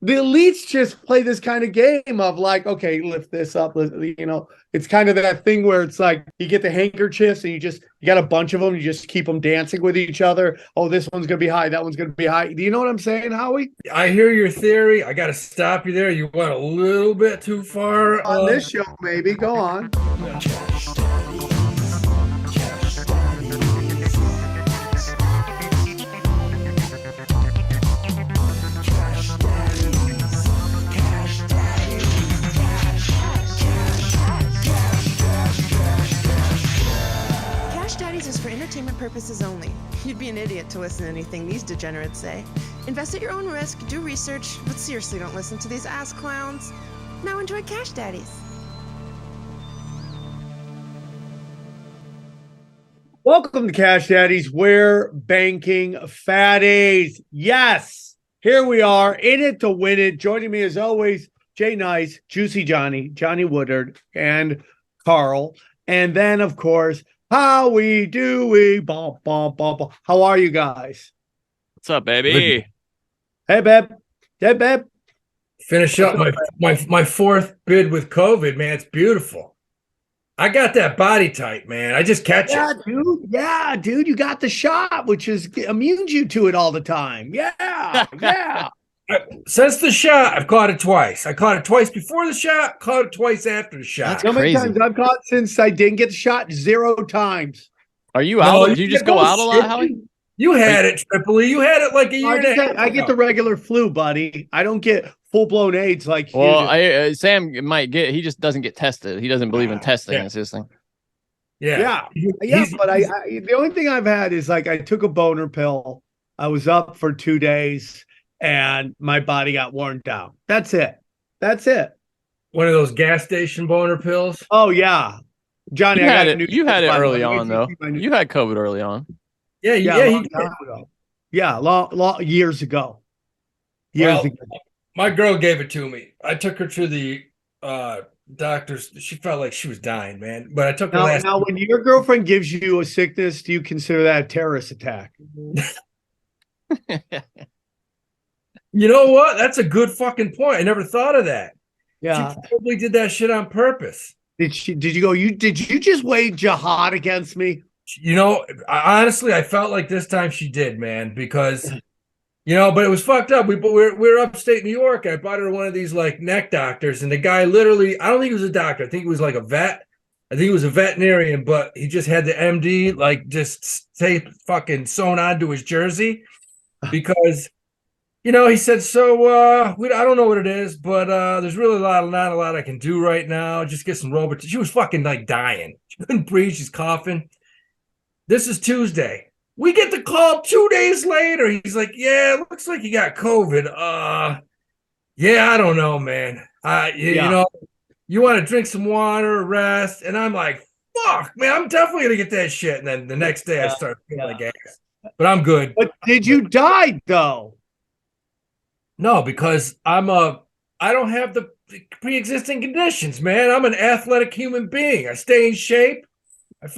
the elites just play this kind of game of like, okay, lift this up. It's kind of that thing where it's like you get the handkerchiefs and you got a bunch of them. You just keep them dancing with each other. Oh, this one's going to be high. That one's going to be high. Do you know what I'm saying, Howie? I hear your theory. I got to stop you there. You went a little bit too far. On this show, maybe. Go on. Entertainment purposes only. You'd be an idiot to listen to anything these degenerates say. Invest at your own risk, do research, but seriously don't listen to these ass clowns. Now enjoy Cash Daddies. Welcome to Cash Daddies. We're banking fatties. Yes, here we are in it to win it. Joining me as always, Jay Nice, Juicy Johnny, Johnny Woodard, and Carl. And then, of course, how we do we? Bum, bum, bum, bum. How are you guys? What's up, baby? Hey, babe. Hey, babe. Finish up my fourth bid with COVID, man. It's beautiful. I got that body type, man. I just catch it. Dude. Yeah, dude. You got the shot, which is immunes you to it all the time. Yeah, yeah. Since the shot, I've caught it twice. I caught it twice before the shot, caught it twice after the shot. How many times I've caught since I didn't get the shot? 0 times. Are you out? Did you just go out a lot, Howie? You had it, Tripoli. You had it like a year and a half. I get the regular flu, buddy. I don't get full-blown AIDS like you. Well, Sam might get. He just doesn't get tested. He doesn't believe in testing. That's his thing. Yeah. But I the only thing I've had is like I took a boner pill. I was up for 2 days. And my body got worn down. That's it. One of those gas station boner pills. Oh yeah, Johnny. You had it early on, though. You had COVID early on. Yeah. Long years ago. My girl gave it to me. I took her to the doctors. She felt like she was dying, man. But I took her now, when your girlfriend gives you a sickness, do you consider that a terrorist attack? You know what? That's a good fucking point. I never thought of that. Yeah. She probably did that shit on purpose. Did you just wage jihad against me? You know, honestly, I felt like this time she did, man, because, but it was fucked up. We're upstate New York. I bought her one of these like neck doctors, and the guy literally, I don't think he was a doctor. I think he was like a vet. I think he was a veterinarian, but he just had the MD like just fucking sewn onto his jersey because he said, I don't know what it is, but there's really not a lot I can do right now. Just get some Robitussin. She was fucking like dying. She couldn't breathe. She's coughing. This is Tuesday. We get the call 2 days later. He's like, yeah, it looks like you got COVID. Yeah, I don't know, man. You want to drink some water, rest. And I'm like, fuck, man, I'm definitely going to get that shit. And then the next day I start feeling like ass. But I'm good. But did you die, though? No, because I don't have the pre-existing conditions, man. I'm an athletic human being. I stay in shape. I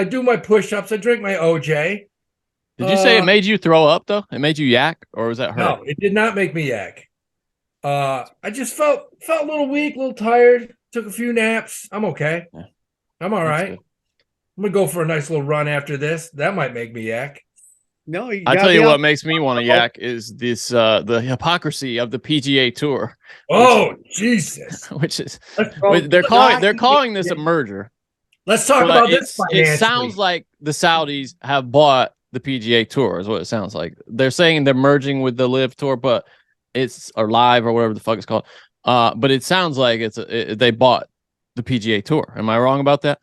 do my push-ups. I drink my OJ. Did you say it made you throw up, though? It made you yak, or was that hurt? No, it did not make me yak. I just felt a little weak, a little tired. Took a few naps. I'm okay. Yeah. I'm all right. Good. I'm going to go for a nice little run after this. That might make me yak. No, I tell you what makes me want to yak is this the hypocrisy of the PGA Tour. Jesus! Which is they're calling this a merger. Let's talk about this. It sounds like the Saudis have bought the PGA Tour. Is what it sounds like. They're saying they're merging with the Live Tour, but or Live or whatever the fuck it's called. But it sounds like they bought the PGA Tour. Am I wrong about that?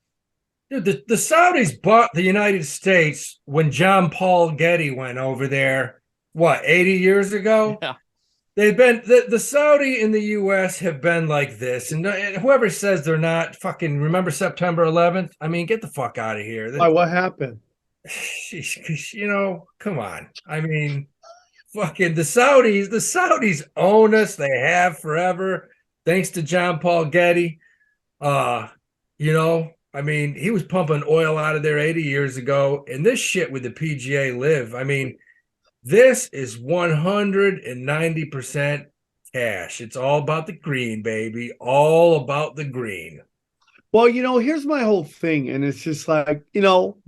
Dude, the Saudis bought the United States when John Paul Getty went over there, 80 years ago? Yeah. They've been, the Saudi and the U.S. have been like this. And whoever says they're not, fucking remember September 11th? I mean, get the fuck out of here. Why, what happened? Come on. I mean, fucking the Saudis own us. They have forever, thanks to John Paul Getty. I mean, he was pumping oil out of there 80 years ago. And this shit with the PGA Live, I mean, this is 190% cash. It's all about the green, baby. All about the green. Well, here's my whole thing. And it's just like,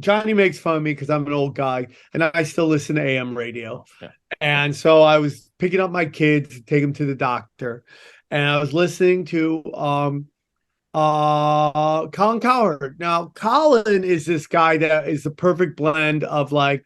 Johnny makes fun of me because I'm an old guy and I still listen to AM radio. Yeah. And so I was picking up my kids to take them to the doctor. And I was listening to Colin Cowherd. Now, Colin is this guy that is the perfect blend of like,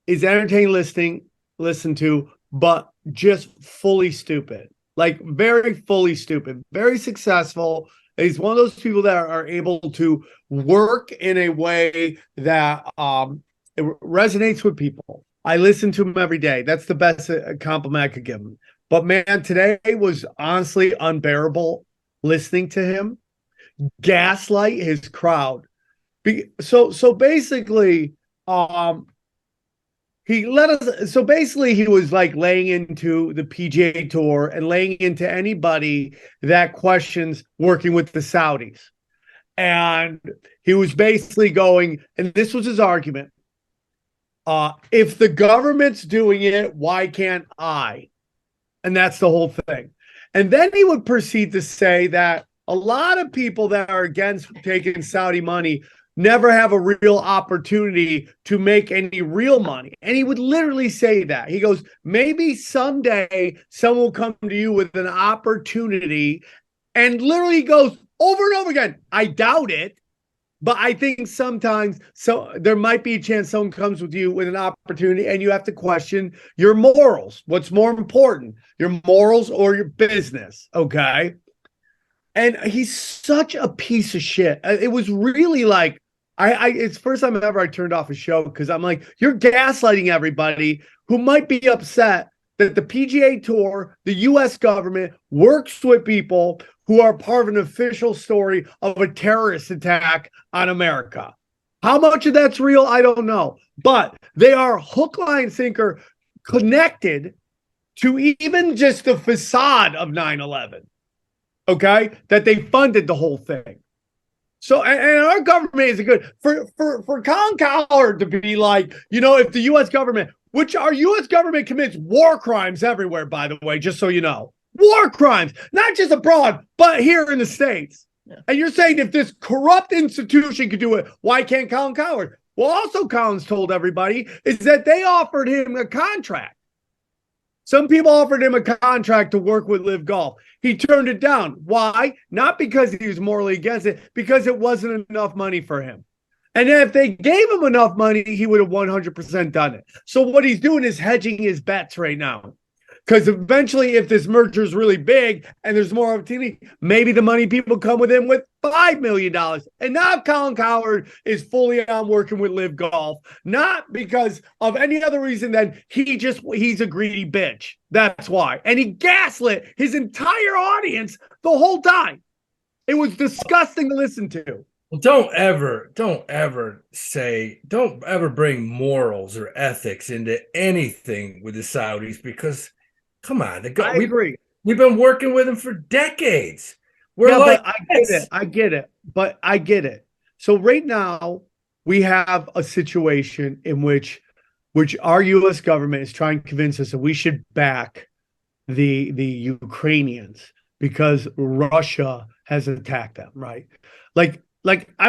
is entertaining listen to, but just fully stupid. Like very fully stupid, very successful. He's one of those people that are able to work in a way that it resonates with people. I listen to him every day. That's the best compliment I could give him. But man, today was honestly unbearable listening to him gaslight his crowd. So basically, he was like laying into the PGA Tour and laying into anybody that questions working with the Saudis. And he was basically going, and this was his argument, if the government's doing it, why can't I? And that's the whole thing. And then he would proceed to say that a lot of people that are against taking Saudi money never have a real opportunity to make any real money. And he would literally say that. He goes, maybe someday someone will come to you with an opportunity, and literally goes over and over again, I doubt it, but I think sometimes there might be a chance someone comes with you with an opportunity and you have to question your morals. What's more important, your morals or your business? Okay. And he's such a piece of shit. It was really like, it's the first time ever I turned off a show because I'm like, you're gaslighting everybody who might be upset that the PGA Tour, the U.S. government, works with people who are part of an official story of a terrorist attack on America. How much of that's real, I don't know. But they are hook, line, sinker connected to even just the facade of 9/11. Okay? That they funded the whole thing. So, and our government is good for Colin Cowherd to be like, if the U.S. government, which our U.S. government commits war crimes everywhere, by the way, just so you know, war crimes, not just abroad, but here in the States. Yeah. And you're saying if this corrupt institution could do it, why can't Colin Cowherd? Well, also Colin's told everybody is that they offered him a contract. Some people offered him a contract to work with Live Golf. He turned it down. Why? Not because he was morally against it, because it wasn't enough money for him. And if they gave him enough money, he would have 100% done it. So what he's doing is hedging his bets right now. Because eventually, if this merger is really big and there's more opportunity, maybe the money people come with him with $5 million. And now Colin Cowherd is fully on working with Live Golf, not because of any other reason than he's a greedy bitch. That's why. And he gaslit his entire audience the whole time. It was disgusting to listen to. Well, don't ever bring morals or ethics into anything with the Saudis because, come on, I agree. We've been working with them for decades. But I get it. So right now we have a situation in which our U.S. government is trying to convince us that we should back the Ukrainians because Russia has attacked them, right?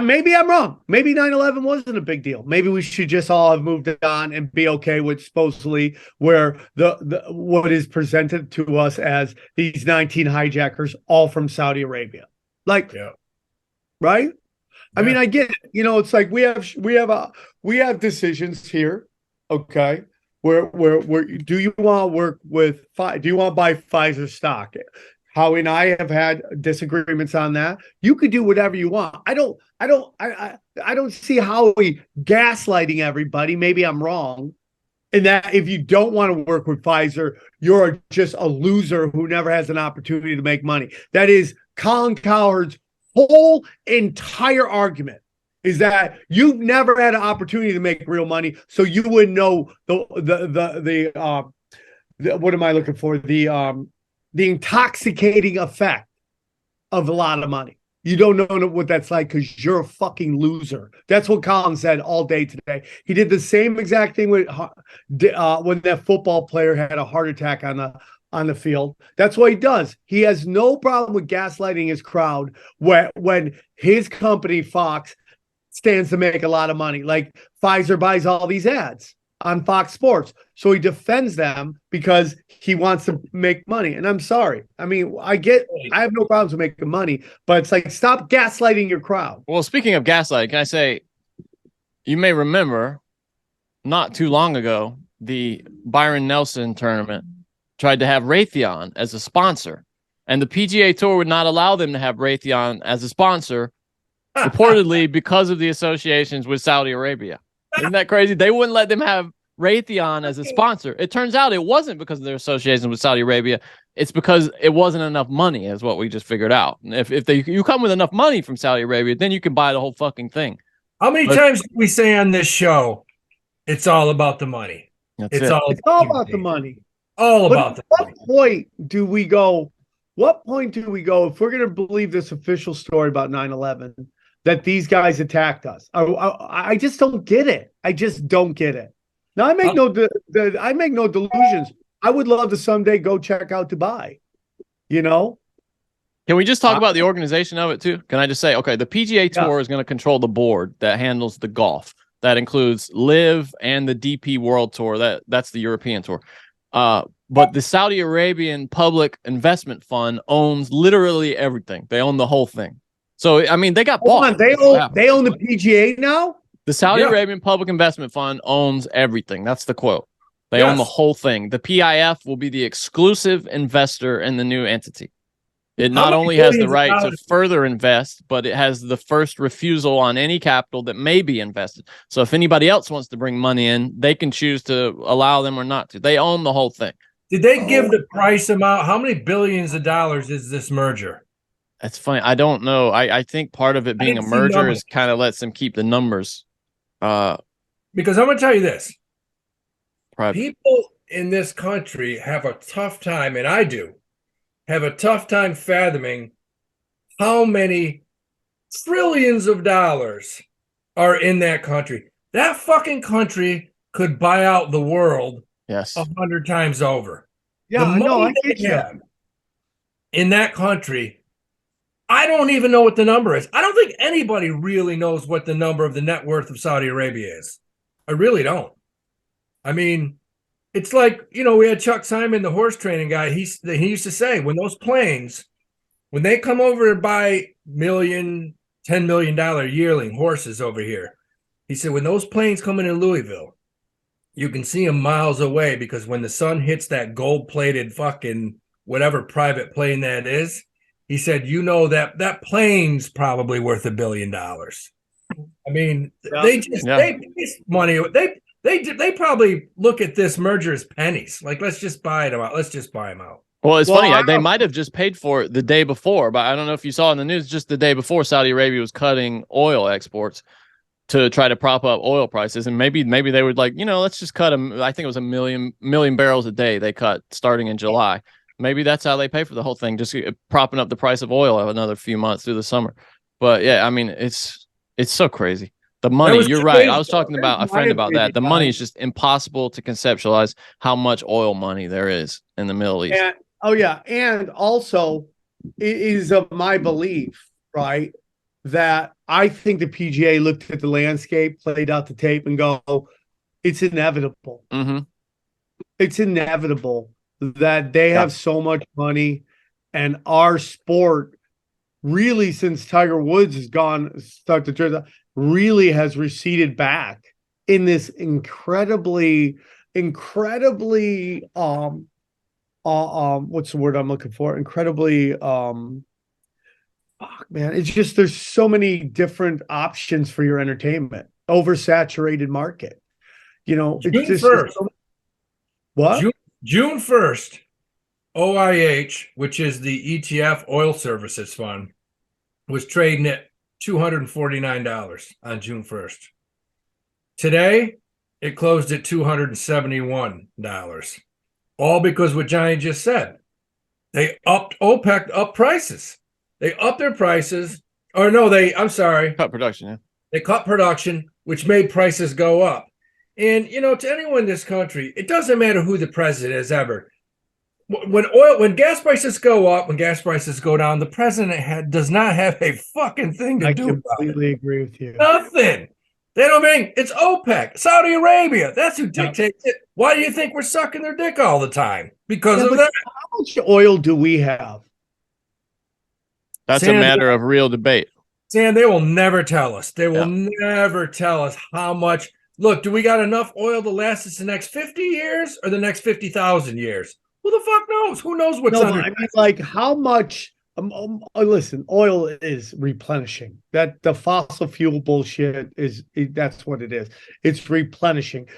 Maybe I'm wrong. Maybe 9/11 wasn't a big deal. Maybe we should just all have moved on and be okay with supposedly where the what is presented to us as these 19 hijackers, all from Saudi Arabia. Right? Yeah. I mean, I get it. It's like we have decisions here. Okay, where do you want to work with? Do you want to buy Pfizer stock? Howie and I have had disagreements on that. You could do whatever you want. I don't see Howie gaslighting everybody. Maybe I'm wrong in that if you don't want to work with Pfizer, you're just a loser who never has an opportunity to make money. That is Colin Cowherd's whole entire argument is that you've never had an opportunity to make real money, so you wouldn't know the what am I looking for? The intoxicating effect of a lot of money. You don't know what that's like because you're a fucking loser. That's what Colin said all day today. He did the same exact thing with when that football player had a heart attack on on the field. That's what he does. He has no problem with gaslighting his crowd when his company, Fox, stands to make a lot of money. Like Pfizer buys all these ads on Fox Sports. So he defends them because he wants to make money. And I'm sorry. I mean, I have no problems with making money, but it's like, stop gaslighting your crowd. Well, speaking of gaslighting, can I say, you may remember not too long ago, the Byron Nelson tournament tried to have Raytheon as a sponsor, and the PGA Tour would not allow them to have Raytheon as a sponsor, reportedly because of the associations with Saudi Arabia. Isn't that crazy? They wouldn't let them have Raytheon as a sponsor. It turns out it wasn't because of their association with Saudi Arabia. It's because it wasn't enough money, is what we just figured out. If you come with enough money from Saudi Arabia, then you can buy the whole fucking thing. How many times did we say on this show, it's all about the money? It's all about the money. All about the money. What point do we go if we're going to believe this official story about 9/11 that these guys attacked us? I just don't get it. I just don't get it. Now, I make no delusions. I would love to someday go check out Dubai. You know? Can we just talk about the organization of it too? Can I just say, okay, the PGA Tour is going to control the board that handles the golf. That includes LIV and the DP World Tour. That's the European Tour. But the Saudi Arabian Public Investment Fund owns literally everything. They own the whole thing. So, I mean, they got bought. They own the PGA now? The Saudi Arabian Public Investment Fund owns everything. That's the quote. They own the whole thing. The PIF will be the exclusive investor in the new entity. It not only has the right to further invest, but it has the first refusal on any capital that may be invested. So if anybody else wants to bring money in, they can choose to allow them or not to. They own the whole thing. Did they give the price amount? How many billions of dollars is this merger? That's funny. I don't know. I think part of it being a merger is kind of lets them keep the numbers. Because I'm going to tell you this. Private. People in this country have a tough time, and I do, have a tough time fathoming how many trillions of dollars are in that country. That fucking country could buy out the world 100 times over. Yeah, I get you. In that country, I don't even know what the number is. I don't think anybody really knows what the number of the net worth of Saudi Arabia is. I really don't. I mean, it's like, we had Chuck Simon, the horse training guy. He used to say, when those planes, when they come over and buy $10 million yearling horses over here, he said, when those planes come in Louisville, you can see them miles away, because when the sun hits that gold-plated fucking whatever private plane that is, he said, that plane's probably worth $1 billion. I mean, they waste money. They probably look at this merger as pennies. Like, let's just buy it out. Let's just buy them out. Well, it's funny. They might have just paid for it the day before, but I don't know if you saw in the news, just the day before, Saudi Arabia was cutting oil exports to try to prop up oil prices. And maybe they would let's just cut them. I think it was a million barrels a day they cut starting in July. Maybe that's how they pay for the whole thing, just propping up the price of oil another few months through the summer. But yeah, I mean, it's so crazy. The money, you're right. I was talking about a friend about that. The money is just impossible to conceptualize how much oil money there is in the Middle East. And also it is of my belief, right, that I think the PGA looked at the landscape, played out the tape, and go, it's inevitable. Mm-hmm. It's inevitable that they have so much money, and our sport really, since Tiger Woods has really has receded back in this incredibly what's the word I'm looking for? Incredibly man, it's just, there's so many different options for your entertainment. Oversaturated market. June 1st. What? June 1st, OIH, which is the ETF Oil Services Fund, was trading at $249 on June 1st. Today, it closed at $271. All because what Johnny just said. OPEC up prices. They upped their prices. Or no, cut production, yeah. They cut production, which made prices go up. And, to anyone in this country, it doesn't matter who the president is ever. when gas prices go up, when gas prices go down, the president does not have a fucking thing to do about it. I completely agree with you. Nothing. They don't mean it's OPEC, Saudi Arabia. That's who dictates it. Why do you think we're sucking their dick all the time? Because of that. How much oil do we have? That's a matter of real debate. Sam, they will never tell us. They will never tell us how much. Look, do we got enough oil to last us the next 50 years or the next 50,000 years? Who the fuck knows? Who knows what's under? I mean, like how much? Listen, oil is replenishing. That the fossil fuel bullshit that's what it is. It's replenishing.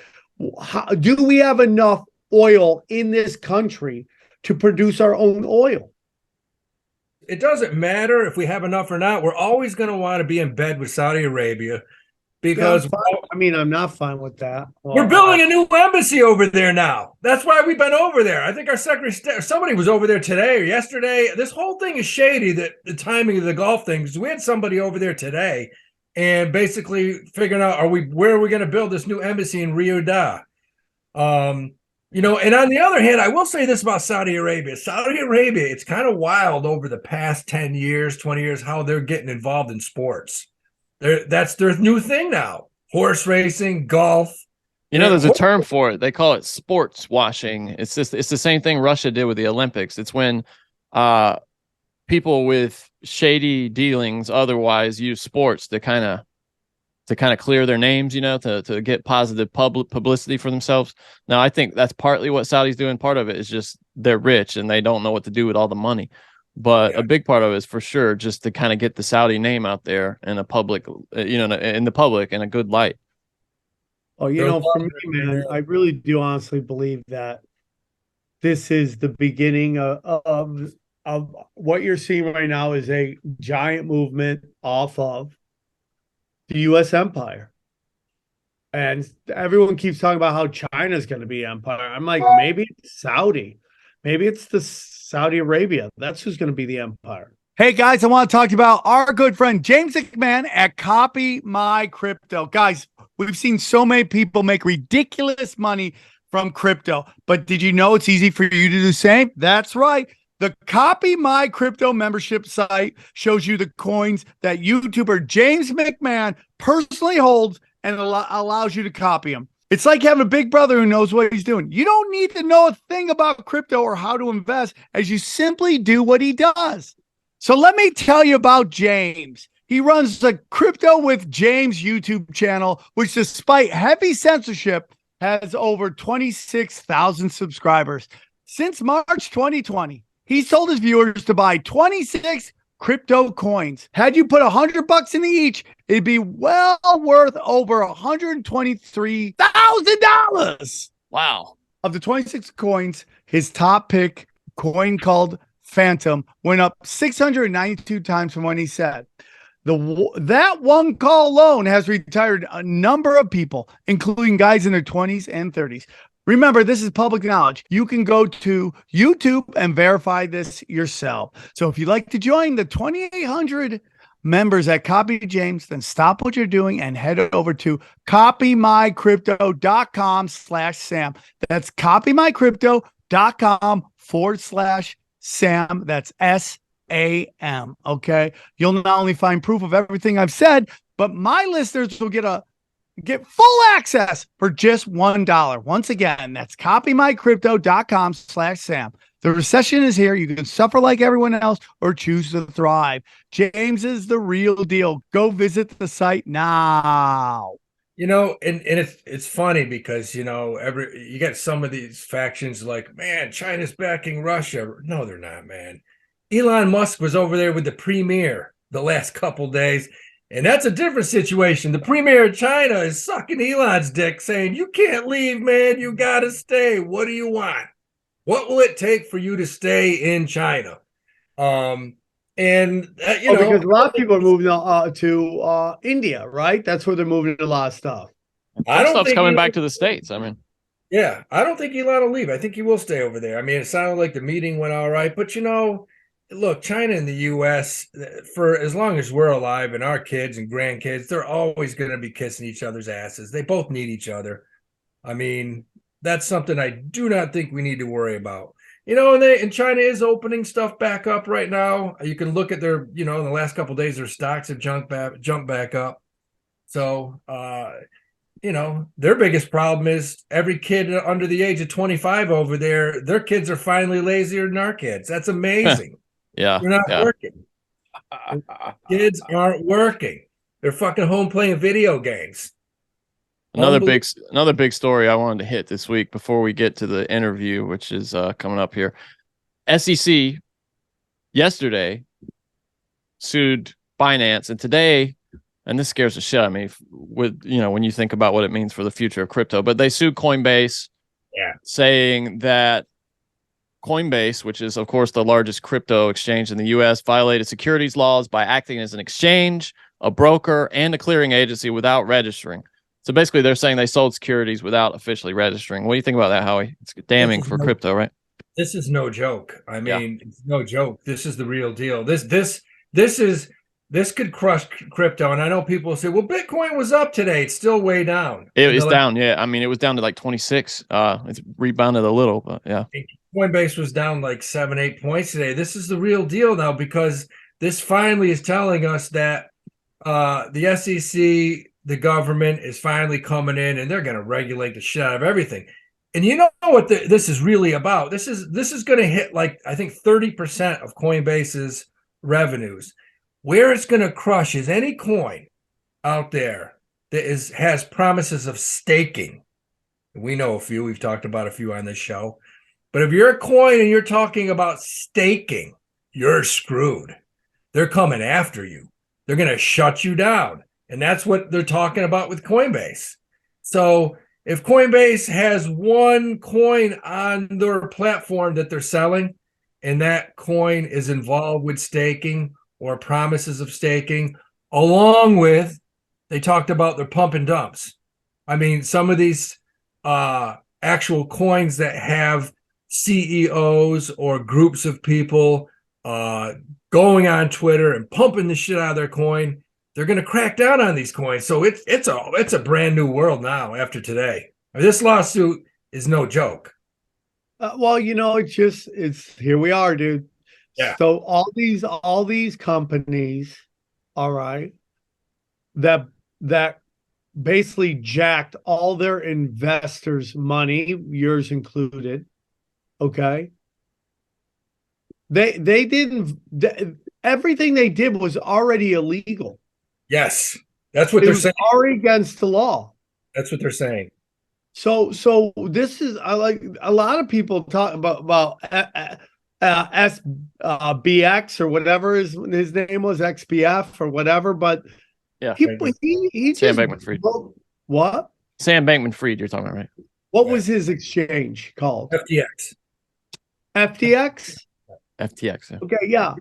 Do we have enough oil in this country to produce our own oil? It doesn't matter if we have enough or not. We're always going to want to be in bed with Saudi Arabia because I'm not fine with that. We're building a new embassy over there now. That's why we've been over there. I think our secretary, somebody was over there today or yesterday. This whole thing is shady, that the timing of the golf thing. Because we had somebody over there today and basically figuring out, where are we going to build this new embassy in Riyadh? And on the other hand, I will say this about Saudi Arabia. Saudi Arabia, it's kind of wild over the past 10 years, 20 years, how they're getting involved in sports. That's their new thing now. Horse racing, golf. There's a term for it. They call it sports washing. It's the same thing Russia did with the Olympics. It's when people with shady dealings otherwise use sports to kind of clear their names, to get positive publicity for themselves. Now, I think that's partly what Saudi's doing. Part of it is just they're rich and they don't know what to do with all the money. But a big part of it is for sure just to kind of get the Saudi name out there in a public, in the public in a good light. Oh, for me, man, I really do honestly believe that this is the beginning of what you're seeing right now is a giant movement off of the U.S. empire. And everyone keeps talking about how China's going to be empire. I'm like, maybe it's Saudi. Maybe it's the Saudi Arabia. That's who's going to be the empire. Hey, guys, I want to talk to you about our good friend James McMahon at Copy My Crypto. Guys, we've seen so many people make ridiculous money from crypto. But did you know it's easy for you to do the same? That's right. The Copy My Crypto membership site shows you the coins that YouTuber James McMahon personally holds and allows you to copy them. It's like having a big brother who knows what he's doing. You don't need to know a thing about crypto or how to invest, as you simply do what he does. So let me tell you about James. He runs the Crypto with James YouTube channel, which despite heavy censorship has over 26,000 subscribers. Since March 2020, he told his viewers to buy 26 crypto coins. Had you put $100 into each, it'd be well worth over $123,000. Wow. Of the 26 coins, his top pick coin called Phantom went up 692 times from when he said. That one call alone has retired a number of people, including guys in their 20s and 30s. Remember, this is public knowledge. You can go to YouTube and verify this yourself. So if you'd like to join the 2,800 members at Copy James, then stop what you're doing and head over to copymycrypto.com/Sam. That's copymycrypto.com/Sam. That's SAM. Okay. You'll not only find proof of everything I've said, but my listeners will get full access for just $1. Once again, that's copymycrypto.com/Sam. The recession is here. You can suffer like everyone else or choose to thrive. James is the real deal. Go visit the site now. And it's funny because, you get some of these factions like, man, China's backing Russia. No, they're not, man. Elon Musk was over there with the premier the last couple days. And that's a different situation. The premier of China is sucking Elon's dick, saying, you can't leave, man. You got to stay. What do you want? What will it take for you to stay in China? Because a lot of people are moving to India, right? That's where they're moving a lot of stuff. I don't stuff's think coming back to the States. I mean, yeah, I don't think Elon will leave. I think he will stay over there. I mean, it sounded like the meeting went all right, but look, China and the U.S., for as long as we're alive and our kids and grandkids, they're always going to be kissing each other's asses. They both need each other. I mean, that's something I do not think we need to worry about. and China is opening stuff back up right now. You can look at their, in the last couple of days, their stocks have jumped back up. So, their biggest problem is every kid under the age of 25 over there, their kids are finally lazier than our kids. That's amazing. Yeah. They're not working. Kids aren't working. They're fucking home playing video games. Another big story I wanted to hit this week before we get to the interview, which is coming up here. SEC yesterday sued Binance, and today, and this scares the shit out of me with, when you think about what it means for the future of crypto, but they sued Coinbase, saying that Coinbase, which is of course the largest crypto exchange in the US, violated securities laws by acting as an exchange, a broker, and a clearing agency without registering. So basically they're saying they sold securities without officially registering. What do you think about that, Howie? It's damning for crypto, right? This is no joke. I mean, it's no joke. This is the real deal. This could crush crypto. And I know people say, well, Bitcoin was up today. It's still way down. It's down. Yeah. I mean, it was down to like 26. It's rebounded a little, but yeah. Coinbase was down like 7-8 points today. This is the real deal now, because this finally is telling us that the SEC, the government, is finally coming in and they're going to regulate the shit out of everything. And you know what this is really about? This is going to hit like, I think 30% of Coinbase's revenues. Where it's going to crush is any coin out there that has promises of staking. We know a few. We've talked about a few on this show. But if you're a coin and you're talking about staking, you're screwed. They're coming after you. They're going to shut you down. And that's what they're talking about with Coinbase. So if Coinbase has one coin on their platform that they're selling, and that coin is involved with staking or promises of staking, along with, they talked about their pump and dumps. I mean, some of these actual coins that have CEOs or groups of people going on Twitter and pumping the shit out of their coin, they're going to crack down on these coins. So it's a brand new world now after today. This lawsuit is no joke. Well, it's here we are, dude. Yeah. So all these companies, all right, that basically jacked all their investors' money, yours included. Okay. They didn't. Everything they did was already illegal. Yes, that's what they're saying. Already against the law. That's what they're saying. So this is, I like, a lot of people talk about SBX or whatever his name was, XBF or whatever, but yeah, he Sam Bankman-Fried. What? Sam Bankman-Fried, you're talking about, right? What was his exchange called? FTX. FTX? FTX. Yeah. Okay, yeah.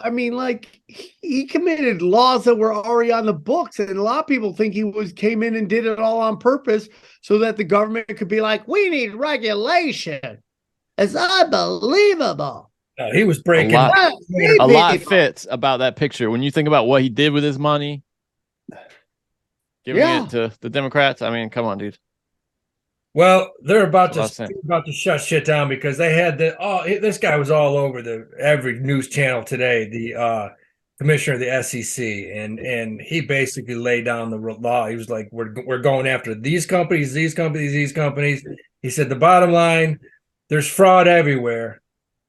I mean, like, he committed laws that were already on the books, and a lot of people think he came in and did it all on purpose so that the government could be like, we need regulation. It's unbelievable. No, he was breaking a lot fits about that picture. When you think about what he did with his money, giving it to the Democrats, I mean, come on, dude. Well, they're about to shut shit down because they had this guy was all over every news channel today, the commissioner of the SEC, and he basically laid down the law. He was like, we're going after these companies. He said the bottom line, there's fraud everywhere,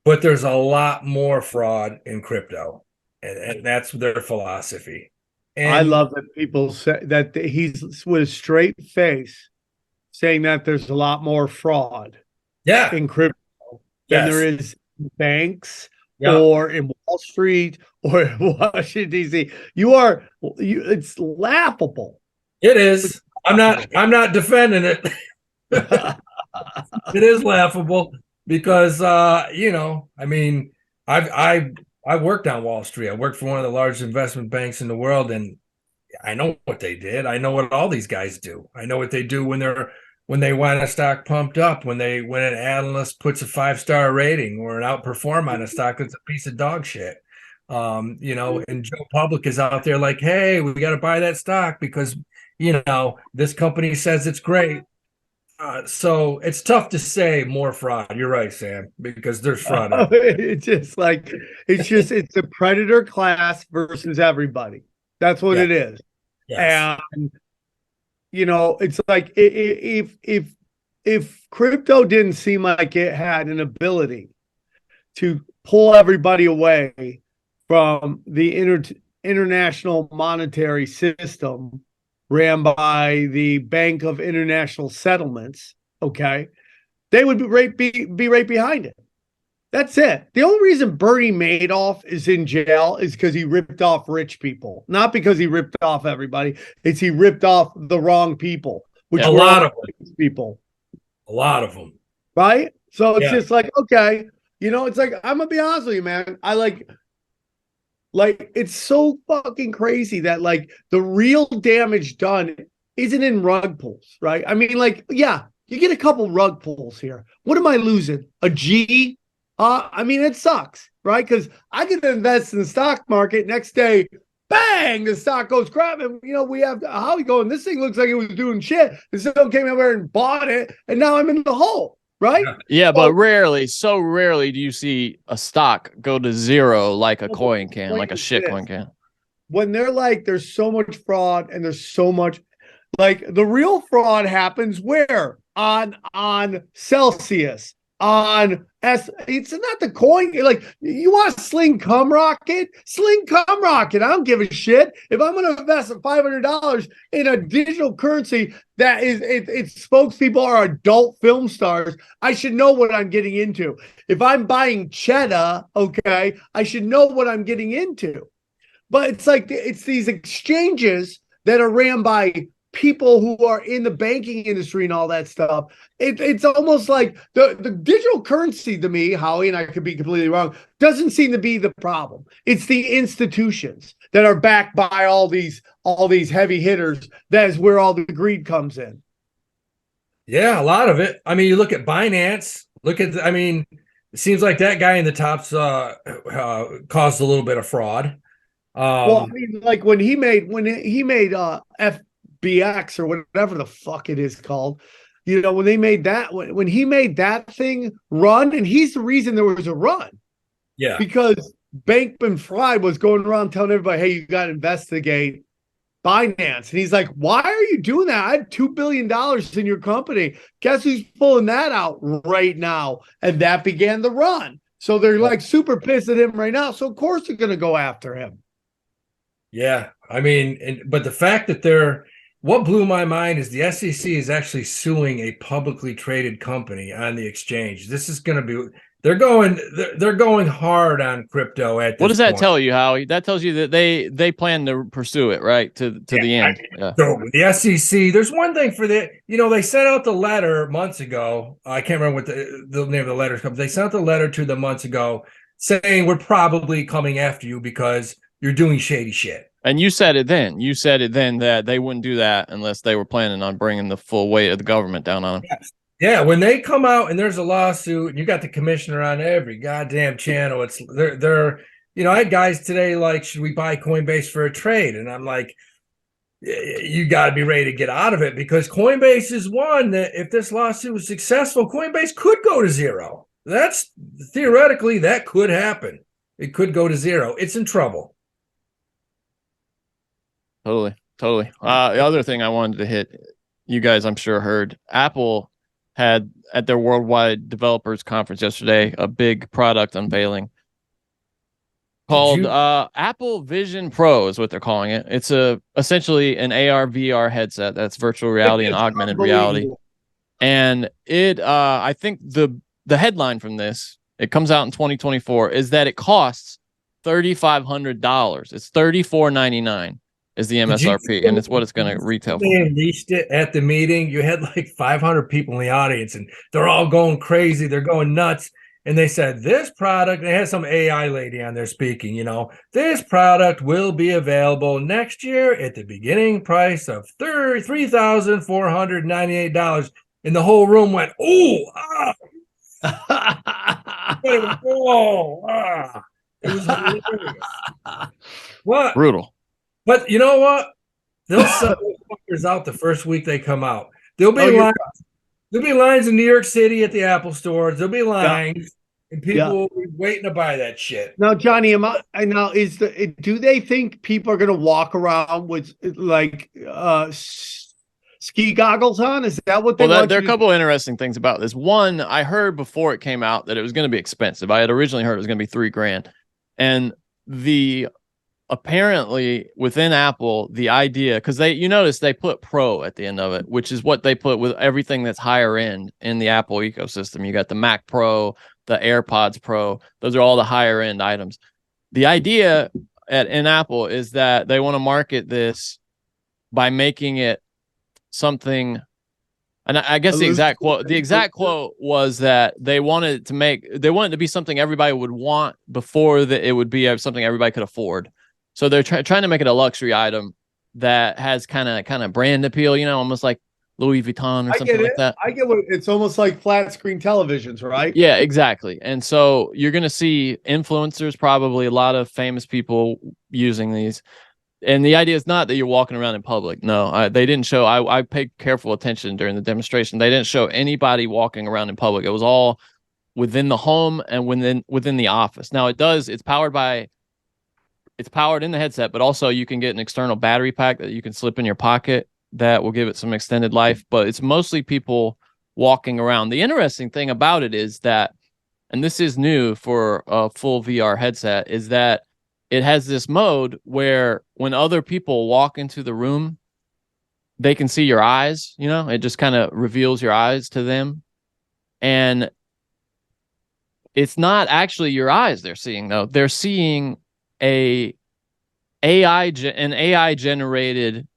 but there's a lot more fraud in crypto, and that's their philosophy. And I love that people say that he's with a straight face saying that there's a lot more fraud in crypto than there is in banks or in Wall Street or in Washington, D.C. It's laughable. It is. I'm not defending it. It is laughable because I mean, I worked on Wall Street. I worked for one of the largest investment banks in the world, and I know what they did. I know what all these guys do. I know what they do when they want a stock pumped up, when an analyst puts a 5-star rating or an outperform on a stock that's a piece of dog shit. And Joe Public is out there like, hey, we got to buy that stock because, this company says it's great. So it's tough to say more fraud. You're right, Sam, because there's fraud. It's just like it's a predator class versus everybody. That's what it is. Yes. And it's like if crypto didn't seem like it had an ability to pull everybody away from the international monetary system ran by the Bank of International Settlements, okay, they would be right behind it. That's it. The only reason Bernie Madoff is in jail is because he ripped off rich people, not because he ripped off everybody. It's he ripped off the wrong people, which a lot of people. A lot of them. Right? So it's just like, okay, it's like, I'm gonna be honest with you, man. I like it's so fucking crazy that like the real damage done isn't in rug pulls, right? I mean, like, yeah, you get a couple rug pulls here. What am I losing? A G? I mean, it sucks, right? Because I can invest in the stock market. Next day, bang, the stock goes crap. And, we have Holly going, this thing looks like it was doing shit. And someone came over and bought it. And now I'm in the hole, right? Yeah, but so rarely do you see a stock go to zero like a coin can, like a shit coin can. When they're like, there's so much fraud and there's so much, like the real fraud happens where? On Celsius. It's not the coin. Like, you want to sling cum rocket? Sling cum rocket. I don't give a shit. If I'm going to invest $500 in a digital currency that is its spokespeople are adult film stars, I should know what I'm getting into. If I'm buying cheddar, okay, I should know what I'm getting into. But it's like it's these exchanges that are ran by people who are in the banking industry and all that stuff. It's almost like the digital currency to me, Howie, and I could be completely wrong, doesn't seem to be the problem. It's the institutions that are backed by all these heavy hitters. That is where all the greed comes in. Yeah, a lot of it. I mean, you look at Binance. It seems like that guy in the tops caused a little bit of fraud. Well, I mean, like when he made FBX or whatever the fuck it is called, when they made that, when he made that thing run, and he's the reason there was a run. Yeah. Because Bankman-Fried was going around telling everybody, hey, you got to investigate Binance. And he's like, why are you doing that? I have $2 billion in your company. Guess who's pulling that out right now? And that began the run. So they're like super pissed at him right now. So of course they're going to go after him. Yeah. I mean, but the fact that what blew my mind is the SEC is actually suing a publicly traded company on the exchange. This is going to be, they're going hard on crypto at this What does that point. tell you, Howie? That tells you that they plan to pursue it, right? To the end. So the SEC, there's one thing for they sent out the letter months ago. I can't remember what the name of the letter comes. They sent out the letter to them months ago saying we're probably coming after you because you're doing shady shit. And you said it then. You said it then that they wouldn't do that unless they were planning on bringing the full weight of the government down on them. Yes. Yeah, when they come out and there's a lawsuit and you got the commissioner on every goddamn channel, they're I had guys today like, should we buy Coinbase for a trade? And I'm like, you got to be ready to get out of it because Coinbase is one that if this lawsuit was successful, Coinbase could go to zero. That's theoretically that could happen. It could go to zero. It's in trouble. Totally. The other thing I wanted to hit, you guys, I'm sure heard, Apple had at their worldwide developers conference yesterday a big product unveiling called Apple Vision Pro is what they're calling it. It's essentially an AR VR headset that's virtual reality and augmented reality. And it I think the headline from this, it comes out in 2024, is that it costs $3,500. It's $34.99 is the MSRP, and it's what it's going to retail for. They unleashed it at the meeting. You had like 500 people in the audience, and they're all going crazy. They're going nuts. And they said, this product, they had some AI lady on there speaking, this product will be available next year at the beginning price of $3,498. And the whole room went, ooh, ah. It was hilarious. What? Brutal. But you know what? They'll sell those fuckers out the first week they come out. They'll be There'll be lines in New York City at the Apple stores. There'll be Yeah. lines, and people Yeah. will be waiting to buy that shit. Now, Johnny, do they think people are going to walk around with like ski goggles on? Is that what they Well, want there are you a to couple of interesting things about this. One, I heard before it came out that it was going to be expensive. I had originally heard it was going to be $3,000, and apparently within Apple, the idea, because you notice they put Pro at the end of it, which is what they put with everything that's higher end in the Apple ecosystem. You got the Mac Pro, the AirPods Pro. Those are all the higher end items. The idea in Apple is that they want to market this by making it something. And I guess the exact quote was that they wanted it to be something everybody would want before that it would be something everybody could afford. So they're trying to make it a luxury item that has kind of brand appeal, almost like Louis Vuitton or something like that. I get what it's almost like flat screen televisions, right? Yeah, exactly. And so you're going to see influencers, probably a lot of famous people using these. And the idea is not that you're walking around in public. No, they didn't show. I paid careful attention during the demonstration. They didn't show anybody walking around in public. It was all within the home and within the office. Now it's powered in the headset, but also you can get an external battery pack that you can slip in your pocket that will give it some extended life. But it's mostly people walking around. The interesting thing about it is that, and this is new for a full VR headset, is that it has this mode where when other people walk into the room, they can see your eyes. It just kind of reveals your eyes to them. And it's not actually your eyes they're seeing, though. They're seeing an AI generated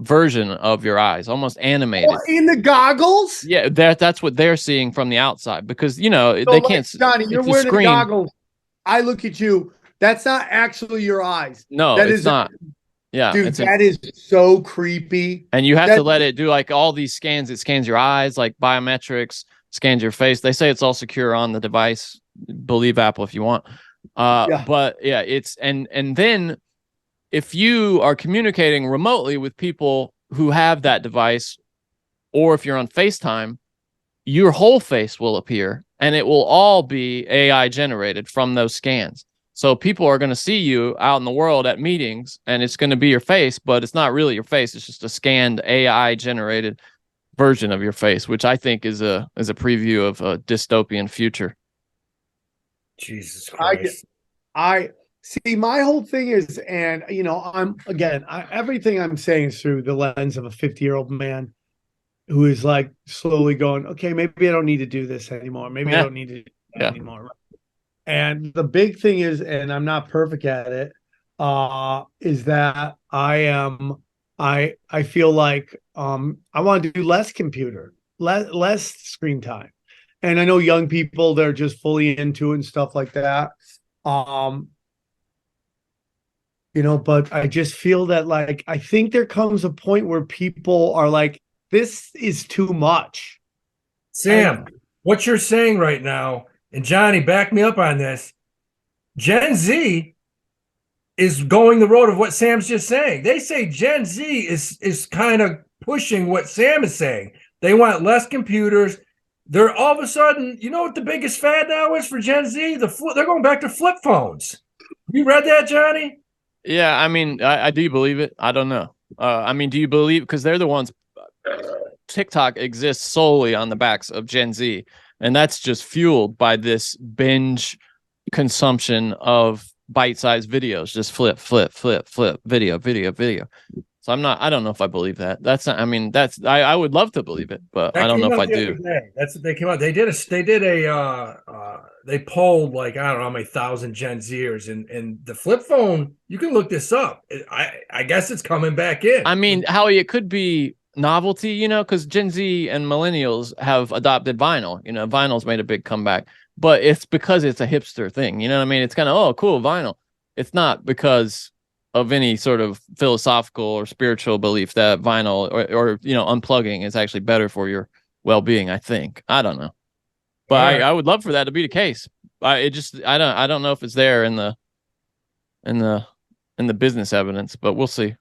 version of your eyes, almost animated. In the goggles? Yeah, that's what they're seeing from the outside, because they can't. Johnny, you're wearing the goggles. I look at you. That's not actually your eyes. No, that it's not. Yeah, dude, that is so creepy. And you have to let it do like all these scans. It scans your eyes, like biometrics, scans your face. They say it's all secure on the device. Believe Apple if you want. But yeah, it's and then if you are communicating remotely with people who have that device, or if you're on FaceTime, your whole face will appear, and it will all be AI generated from those scans. So people are going to see you out in the world at meetings, and it's going to be your face, but it's not really your face. It's just a scanned AI generated version of your face, which I think is a preview of a dystopian future. Jesus Christ. I see. My whole thing is, and everything I'm saying is through the lens of a 50-year-old man who is like slowly going, okay, maybe I don't need to do this anymore. Maybe I don't need to do that anymore. And the big thing is, and I'm not perfect at it, is that I feel like I want to do less computer, less screen time. And I know young people, they're just fully into it and stuff like that. But I just feel that, like, I think there comes a point where people are like, this is too much. Sam, what you're saying right now, and Johnny, back me up on this, Gen Z is going the road of what Sam's just saying. They say Gen Z is kind of pushing what Sam is saying. They want less computers. They're all of a sudden, you know what the biggest fad now is for Gen Z? They're going back to flip phones. You read that, Johnny? Yeah, I mean, I do believe it. I don't know. Do you believe, because they're the ones, TikTok exists solely on the backs of Gen Z, and that's just fueled by this binge consumption of bite-sized videos. Just flip, video. So I don't know if I believe that. That's not, I would love to believe it, but I don't know if I do. That's what they came out. They polled, like, I don't know how many thousand Gen Zers, and the flip phone, you can look this up. I guess it's coming back in. I mean, Howie, it could be novelty, because Gen Z and millennials have adopted vinyl. Vinyl's made a big comeback, but it's because it's a hipster thing. You know what I mean? It's kind of, oh, cool, vinyl. It's not because of any sort of philosophical or spiritual belief that vinyl or unplugging is actually better for your well-being. I think. I don't know, but I would love for that to be the case. I don't know if it's there in the business evidence, but we'll see.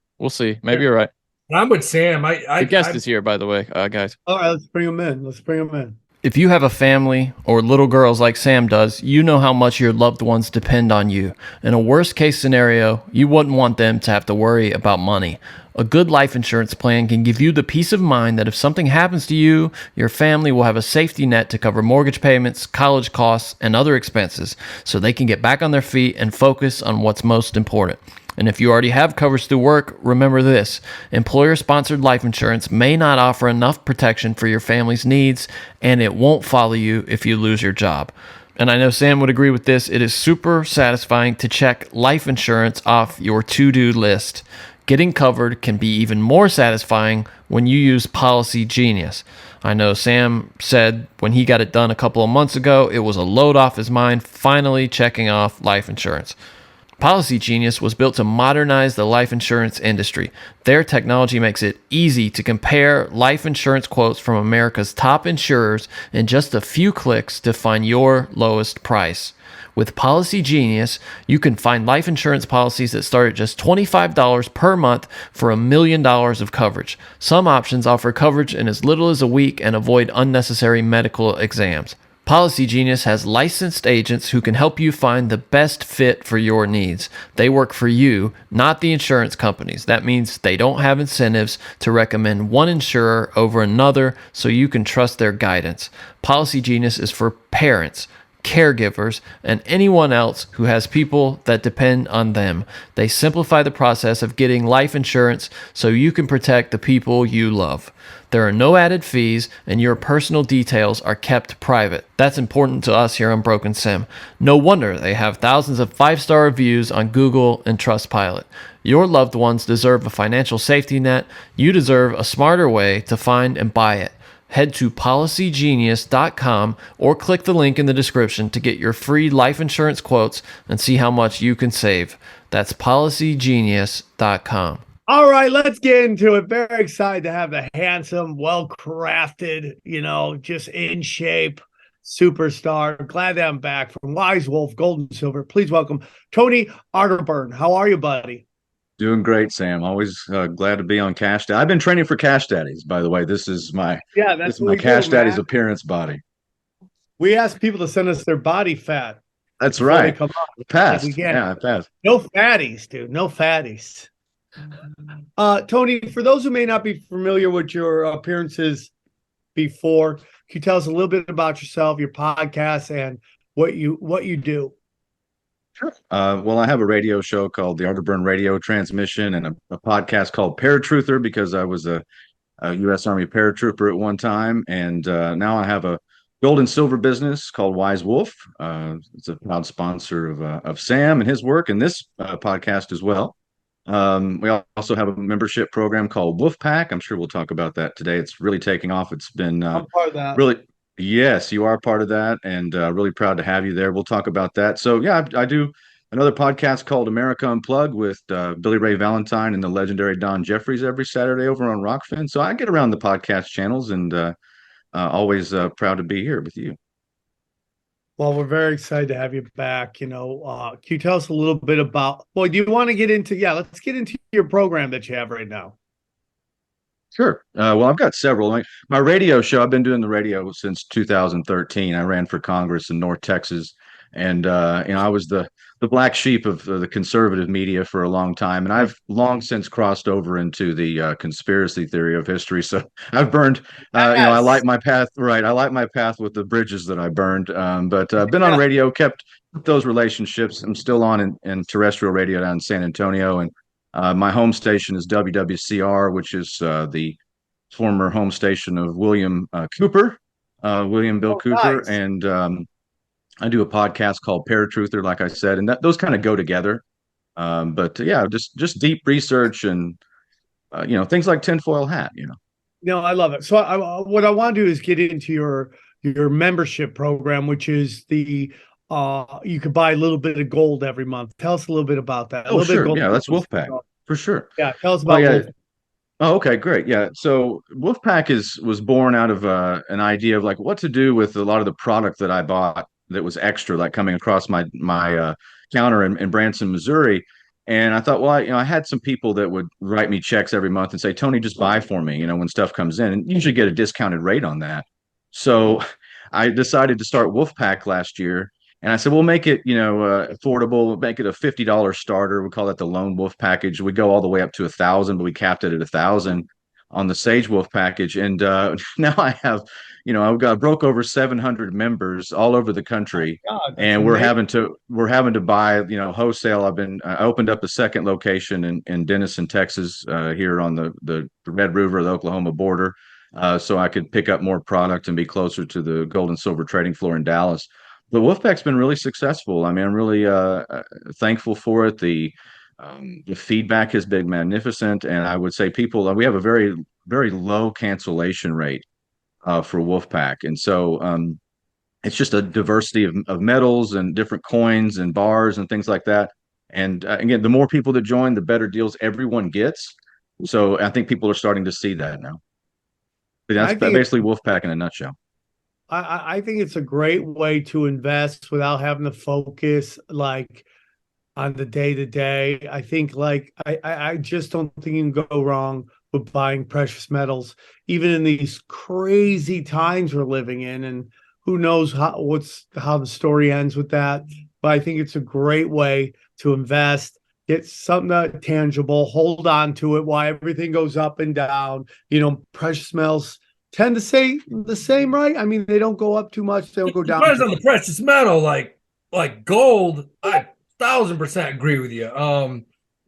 Maybe you're right. I'm with Sam. The guest is here, by the way, guys. All right, let's bring him in. Let's bring him in. If you have a family or little girls like Sam does, you know how much your loved ones depend on you. In a worst case scenario, you wouldn't want them to have to worry about money. A good life insurance plan can give you the peace of mind that if something happens to you, your family will have a safety net to cover mortgage payments, college costs, and other expenses so they can get back on their feet and focus on what's most important. And if you already have coverage through work, remember this: employer-sponsored life insurance may not offer enough protection for your family's needs, and it won't follow you if you lose your job. And I know Sam would agree with this. It is super satisfying to check life insurance off your to-do list. Getting covered can be even more satisfying when you use Policy Genius. I know Sam said when he got it done a couple of months ago, it was a load off his mind, finally checking off life insurance. Policy Genius was built to modernize the life insurance industry. Their technology makes it easy to compare life insurance quotes from America's top insurers in just a few clicks to find your lowest price. With Policy Genius, you can find life insurance policies that start at just $25 per month for $1 million of coverage. Some options offer coverage in as little as a week and avoid unnecessary medical exams. Policy Genius has licensed agents who can help you find the best fit for your needs. They work for you, not the insurance companies. That means they don't have incentives to recommend one insurer over another, so you can trust their guidance. Policy Genius is for parents, caregivers, and anyone else who has people that depend on them. They simplify the process of getting life insurance so you can protect the people you love. There are no added fees, and your personal details are kept private. That's important to us here on Broken Sim. No wonder they have thousands of 5-star reviews on Google and Trustpilot. Your loved ones deserve a financial safety net. You deserve a smarter way to find and buy it. Head to policygenius.com or click the link in the description to get your free life insurance quotes and see how much you can save. That's policygenius.com. All right, let's get into it. Very excited to have the handsome, well-crafted, just in shape superstar. Glad that I'm back from Wise Wolf, Gold and Silver. Please welcome Tony Arterburn. How are you, buddy? Doing great, Sam. Always glad to be on Cash Daddy. I've been training for Cash Daddies, by the way. This is my Cash Daddy's appearance body. We ask people to send us their body fat. That's right. Passed. Yeah, I passed. No fatties, dude. No fatties. Tony, for those who may not be familiar with your appearances before, can you tell us a little bit about yourself, your podcast, and what you do? Sure. Well, I have a radio show called the Arterburn Radio Transmission and a podcast called Paratruther because I was a U.S. Army paratrooper at one time. And now I have a gold and silver business called Wise Wolf. It's a proud sponsor of Sam and his work and this podcast as well. We also have a membership program called Wolfpack. I'm sure we'll talk about that today. It's really taking off. It's been I'm part of that. really. Yes, you are part of that, and really proud to have you there. We'll talk about that. So, yeah, I do another podcast called America Unplugged with Billy Ray Valentine and the legendary Don Jeffries every Saturday over on Rockfin. So I get around the podcast channels and always proud to be here with you. Well, we're very excited to have you back. Can you tell us a little bit about, do you want to get into, let's get into your program that you have right now. Sure. Well, I've got several. My radio show, I've been doing the radio since 2013. I ran for Congress in North Texas. And, I was the black sheep of the conservative media for a long time. And I've long since crossed over into the conspiracy theory of history. So I've burned, I light my path. Right. I light my path with the bridges that I burned. But I've been on radio, kept those relationships. I'm still on in terrestrial radio down in San Antonio. And my home station is WWCR, which is the former home station of William Cooper, Bill Cooper. Nice. And I do a podcast called Paratruther, like I said, and those kind of go together. But just deep research and, things like tinfoil hat, No, I love it. So what I want to do is get into your membership program, which is the you could buy a little bit of gold every month. Tell us a little bit about that. Oh, sure. Yeah, that's Wolfpack for sure. Yeah, tell us about Wolfpack. Oh, okay, great. Yeah, so Wolfpack was born out of an idea of like what to do with a lot of the product that I bought that was extra, like coming across my counter in Branson, Missouri. And I thought, well, I had some people that would write me checks every month and say, Tony, just buy for me, when stuff comes in, and usually get a discounted rate on that. So I decided to start Wolfpack last year. And I said, we'll make it, affordable. We'll make it a $50 starter. We call that the Lone Wolf package. We go all the way up to 1,000, but we capped it at 1,000 on the Sage Wolf package. And now I have, broke over 700 members all over the country, God, and we're having to buy, wholesale. I opened up a second location in Denison, Texas, here on the Red River, the Oklahoma border, so I could pick up more product and be closer to the gold and silver trading floor in Dallas. The Wolfpack's been really successful. I mean, I'm really thankful for it. The feedback has been magnificent, and I would say we have a very, very low cancellation rate for Wolfpack, and so it's just a diversity of metals and different coins and bars and things like that. And again, the more people that join, the better deals everyone gets. So I think people are starting to see that now. But that's basically Wolfpack in a nutshell. I think it's a great way to invest without having to focus like on the day to day. I think I just don't think you can go wrong with buying precious metals, even in these crazy times we're living in. And who knows how the story ends with that. But I think it's a great way to invest, get something tangible, hold on to it while everything goes up and down. Precious metals tend to stay the same, right? I mean, they don't go up too much. They don't go down. Depends on the precious metal, like gold. I 1,000% agree with you.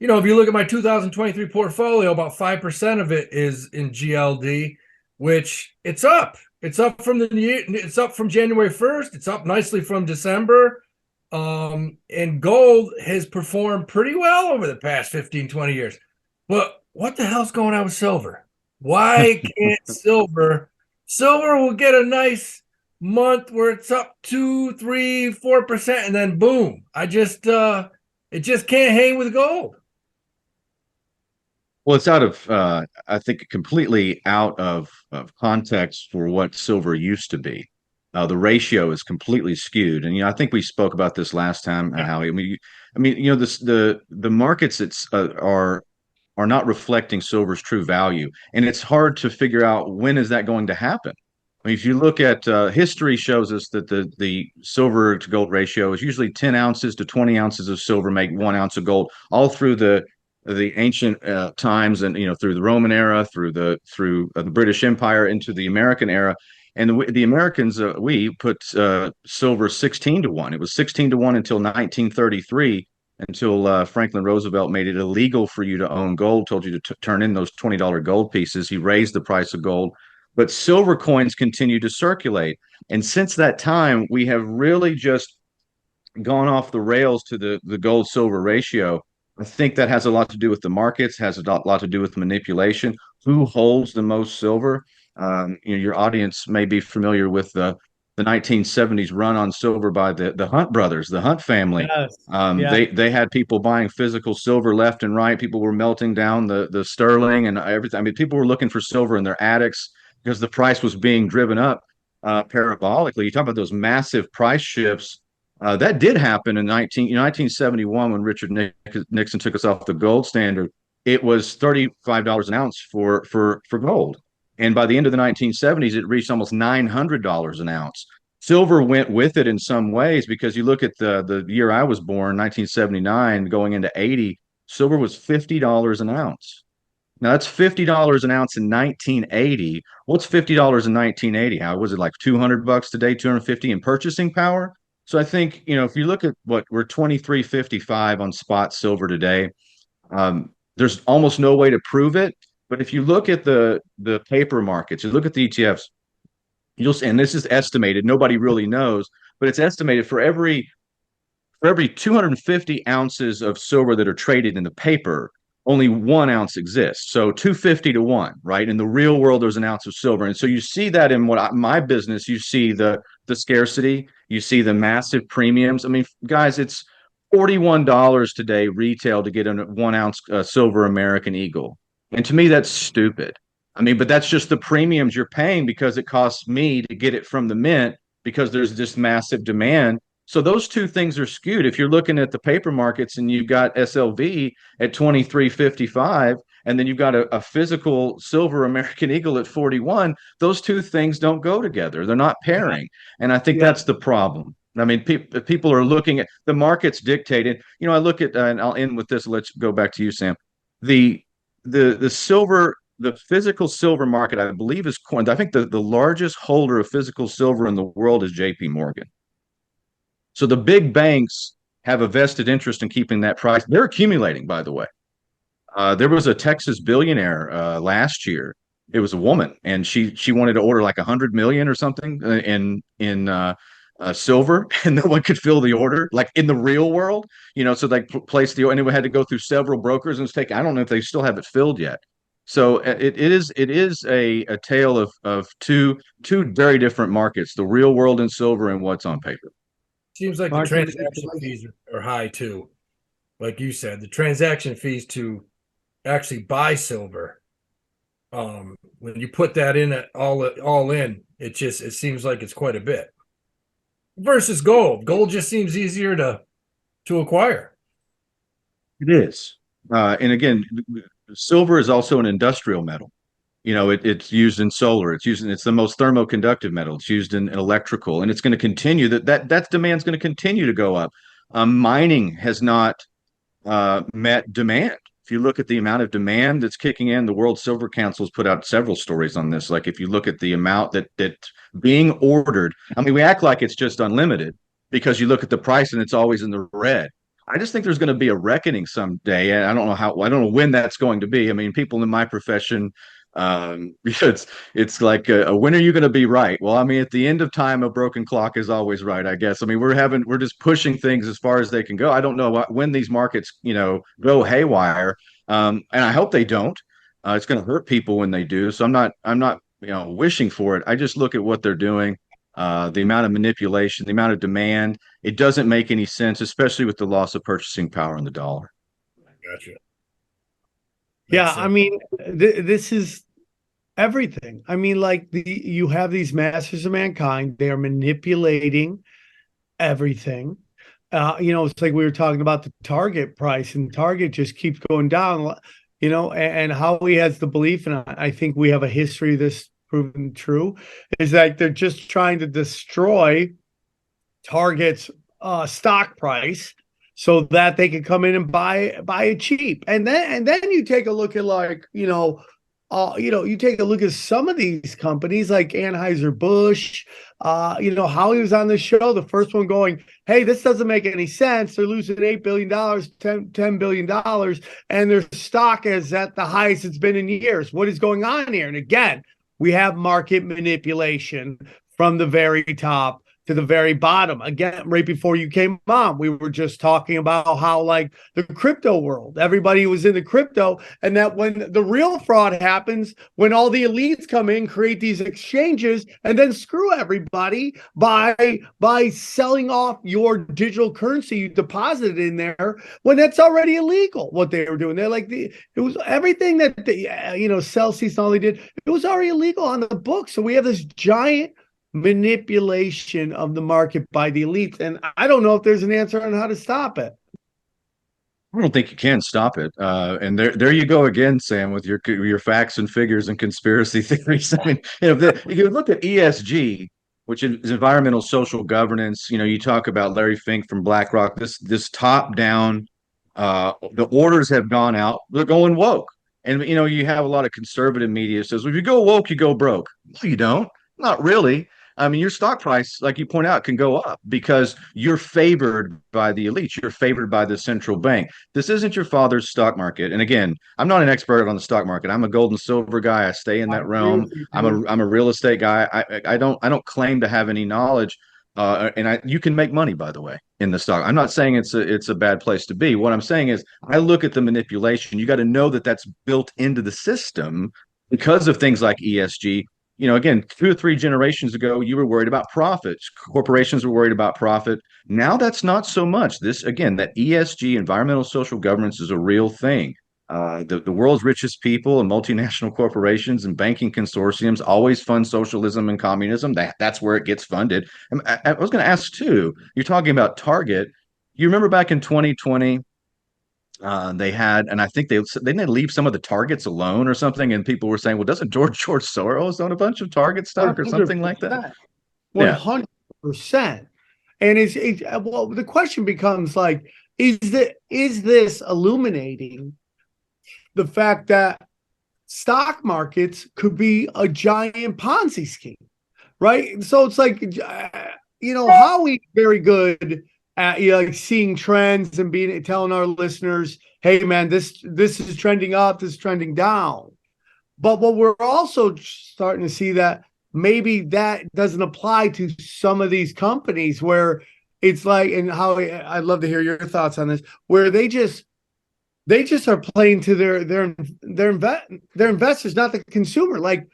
If you look at my 2023 portfolio, about 5% of it is in GLD, which it's up. It's up from January 1st. It's up nicely from December. And gold has performed pretty well over the past 15, 20 years. But what the hell's going on with silver? Why can't silver will get a nice month where it's up 2, 3, 4%, and then boom. It just can't hang with gold. Well, it's out of, I think, completely out of context for what silver used to be. The ratio is completely skewed, and I think we spoke about this last time. Howie, the markets are not reflecting silver's true value, and it's hard to figure out when is that going to happen. I mean, if you look at history, shows us that the silver to gold ratio is usually 10 ounces to 20 ounces of silver make 1 ounce of gold, all through the ancient times, and through the Roman era, through the British Empire, into the American era. And the Americans, we put silver 16 to 1. It was 16 to 1 until 1933, until Franklin Roosevelt made it illegal for you to own gold, told you to turn in those $20 gold pieces. He raised the price of gold, but silver coins continue to circulate. And since that time, we have really just gone off the rails to the gold silver ratio. I think that has a lot to do with the markets, has a lot to do with manipulation. Who holds the most silver? Your audience may be familiar with the 1970s run on silver by the Hunt brothers, the Hunt family. Yes. They had people buying physical silver left and right. People were melting down the sterling and everything. I mean, people were looking for silver in their attics because the price was being driven up parabolically. You talk about those massive price shifts. That did happen in 1971 when Richard Nixon took us off the gold standard. It was $35 an ounce for gold. And by the end of the 1970s, it reached almost $900 an ounce. Silver went with it in some ways, because you look at the year I was born, 1979, going into 80, silver was $50 an ounce. Now that's $50 an ounce in 1980. What's $50 in 1980? How was it, like $200 today, 250 in purchasing power? So I think, if you look at what we're 23.55 on spot silver today, there's almost no way to prove it. But if you look at the paper markets, you look at the ETFs, and this is estimated, nobody really knows, but it's estimated for every 250 ounces of silver that are traded in the paper, only 1 ounce exists. So 250 to 1, right? In the real world, there's an ounce of silver. And so you see that in my business, you see the scarcity, you see the massive premiums. I mean, guys, it's $41 today retail to get a 1 ounce silver American Eagle. And to me, that's stupid. I mean, but that's just the premiums you're paying because it costs me to get it from the mint, because there's this massive demand. So those two things are skewed. If you're looking at the paper markets and you've got SLV at 23.55, and then you've got a physical silver American Eagle at 41, those two things don't go together. They're not pairing. And I think that's the problem. I mean, people are looking at the markets dictated. I look at, and I'll end with this. Let's go back to you, Sam. The silver, the physical silver market, I believe, is coined. I think the largest holder of physical silver in the world is JP Morgan. So the big banks have a vested interest in keeping that price. They're accumulating, by the way. There was a Texas billionaire last year. It was a woman, and she wanted to order like 100 million or something in silver, and no one could fill the order, like in the real world. So they placed the, and it had to go through several brokers, and it's taking. I don't know if they still have it filled yet. So it is a tale of two very different markets: the real world in silver and what's on paper. Seems like the transaction fees are high too. Like you said, the transaction fees to actually buy silver, when you put that in at all in, it seems like it's quite a bit. Versus gold. Gold just seems easier to acquire. It is. And again, silver is also an industrial metal. It's used in solar. It's the most thermoconductive metal. It's used in electrical, and it's going to continue. That demand's going to continue to go up. Mining has not met demand. If you look at the amount of demand that's kicking in, the World Silver Council has put out several stories on this. Like if you look at the amount that being ordered, I mean, we act like it's just unlimited because you look at the price and it's always in the red. I just think there's going to be a reckoning someday, and I don't know when that's going to be. I mean, people in my profession, it's like when are you going to be right? Well, I mean, at the end of time, a broken clock is always right, I guess. I mean, we're just pushing things as far as they can go. I don't know when these markets go haywire, and I hope they don't. It's going to hurt people when they do. So I'm not wishing for it. I just look at what they're doing. The amount of manipulation, the amount of demand, it doesn't make any sense, especially with the loss of purchasing power in the dollar. Gotcha. Yeah, I mean, this is everything. I mean, like you have these masters of mankind. They are manipulating everything. It's like we were talking about the Target price, and Target just keeps going down. And how he has the belief, and I think we have a history of this proven true, is that they're just trying to destroy Target's stock price so that they can come in and buy it cheap. And then you take a look at you take a look at some of these companies like Anheuser-Busch, how he was on the show, the first one going, hey, this doesn't make any sense. They're losing $8 billion, $10 billion, and their stock is at the highest it's been in years. What is going on here? And again, we have market manipulation from the very top to the very bottom. Again, right before you came on, we were just talking about how, like, the crypto world, everybody was in the crypto, and that when the real fraud happens, when all the elites come in, create these exchanges, and then screw everybody by selling off your digital currency you deposited in there when that's already illegal. What they were doing, they're like, it was everything that Celsius and all they did, it was already illegal on the book. So we have this giant manipulation of the market by the elites, and I don't know if there's an answer on how to stop it. I don't think you can stop it. And there you go again, Sam, with your facts and figures and conspiracy theories. I mean, if you look at ESG, which is environmental social governance, you talk about Larry Fink from BlackRock. This top down, the orders have gone out. They're going woke, and you have a lot of conservative media says, well, if you go woke, you go broke. No, you don't. Not really. I mean, your stock price, like you point out, can go up because you're favored by the elites. You're favored by the central bank. This isn't your father's stock market. And again, I'm not an expert on the stock market. I'm a gold and silver guy. I stay in that realm. I'm a real estate guy. I don't claim to have any knowledge. And you can make money, by the way, in the stock. I'm not saying it's a bad place to be. What I'm saying is I look at the manipulation. You got to know that that's built into the system because of things like ESG. Again, 2 or 3 generations ago, you were worried about profits. Corporations were worried about profit. Now that's not so much. That ESG, environmental social governance, is a real thing. The world's richest people and multinational corporations and banking consortiums always fund socialism and communism. That's where it gets funded. I was going to ask too. You're talking about Target. You remember back in 2020, they had, and I think they didn't leave some of the Targets alone or something. And people were saying, well, doesn't George Soros own a bunch of Target stock or something like that? 100%. And well, the question becomes like, is this illuminating the fact that stock markets could be a giant Ponzi scheme, right? So it's like, Howie's very good at like seeing trends and telling our listeners, hey man, this is trending up, this is trending down. But what we're also starting to see that maybe that doesn't apply to some of these companies where it's like, and Howie, I'd love to hear your thoughts on this, where they just are playing to their investors, not the consumer. Like,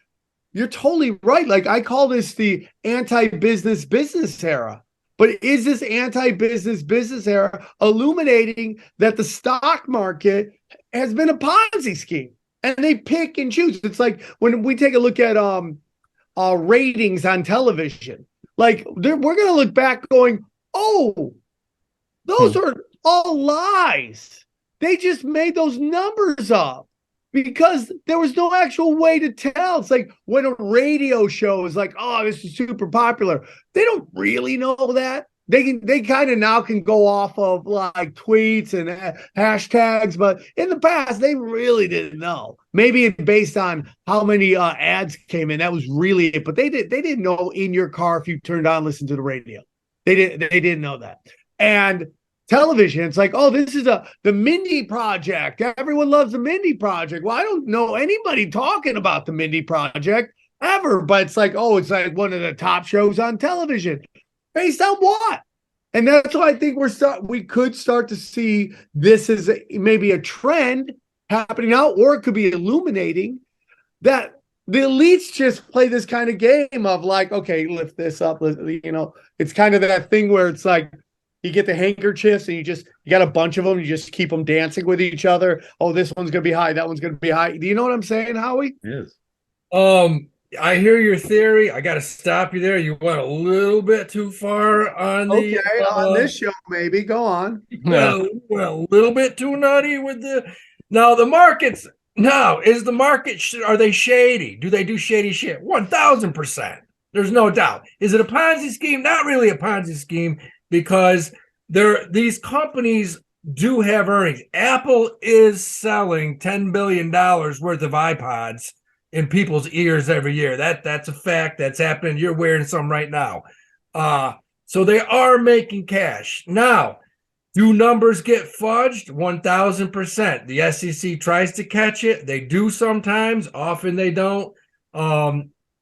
you're totally right. Like, I call this the anti-business business era. But is this anti-business business era illuminating that the stock market has been a Ponzi scheme and they pick and choose? It's like when we take a look at ratings on television, like we're going to look back going, oh, those are all lies. They just made those numbers up because there was no actual way to tell. It's like when a radio show is like, oh, this is super popular. They don't really know that. They kind of now can go off of like tweets and hashtags, but in the past they really didn't know. Maybe based on how many ads came in, that was really it. But they didn't know in your car if you turned on, listen to the radio. They didn't know that. And television, it's like, oh, this is the Mindy Project. Everyone loves the Mindy Project. Well, I don't know anybody talking about the Mindy Project ever, but it's like, oh, it's like one of the top shows on television. Based on what? And that's why I think we could start to see this as maybe a trend happening out, or it could be illuminating that the elites just play this kind of game of like, okay, lift this up. It's kind of that thing where it's like, you get the handkerchiefs and you got a bunch of them. You just keep them dancing with each other. Oh, this one's going to be high. That one's going to be high. Do you know what I'm saying, Howie? Yes. I hear your theory. I got to stop you there. You went a little bit too far on on this show, maybe. Go on. Well, a little bit too nutty with the markets. Now, is the market, are they shady? Do they do shady shit? 1,000%. There's no doubt. Is it a Ponzi scheme? Not really a Ponzi scheme, because these companies do have earnings. Apple is selling $10 billion worth of iPods in people's ears every year. That's a fact. That's happening. You're wearing some right now. So they are making cash. Now, do numbers get fudged? 1,000%. The SEC tries to catch it. They do sometimes. Often they don't.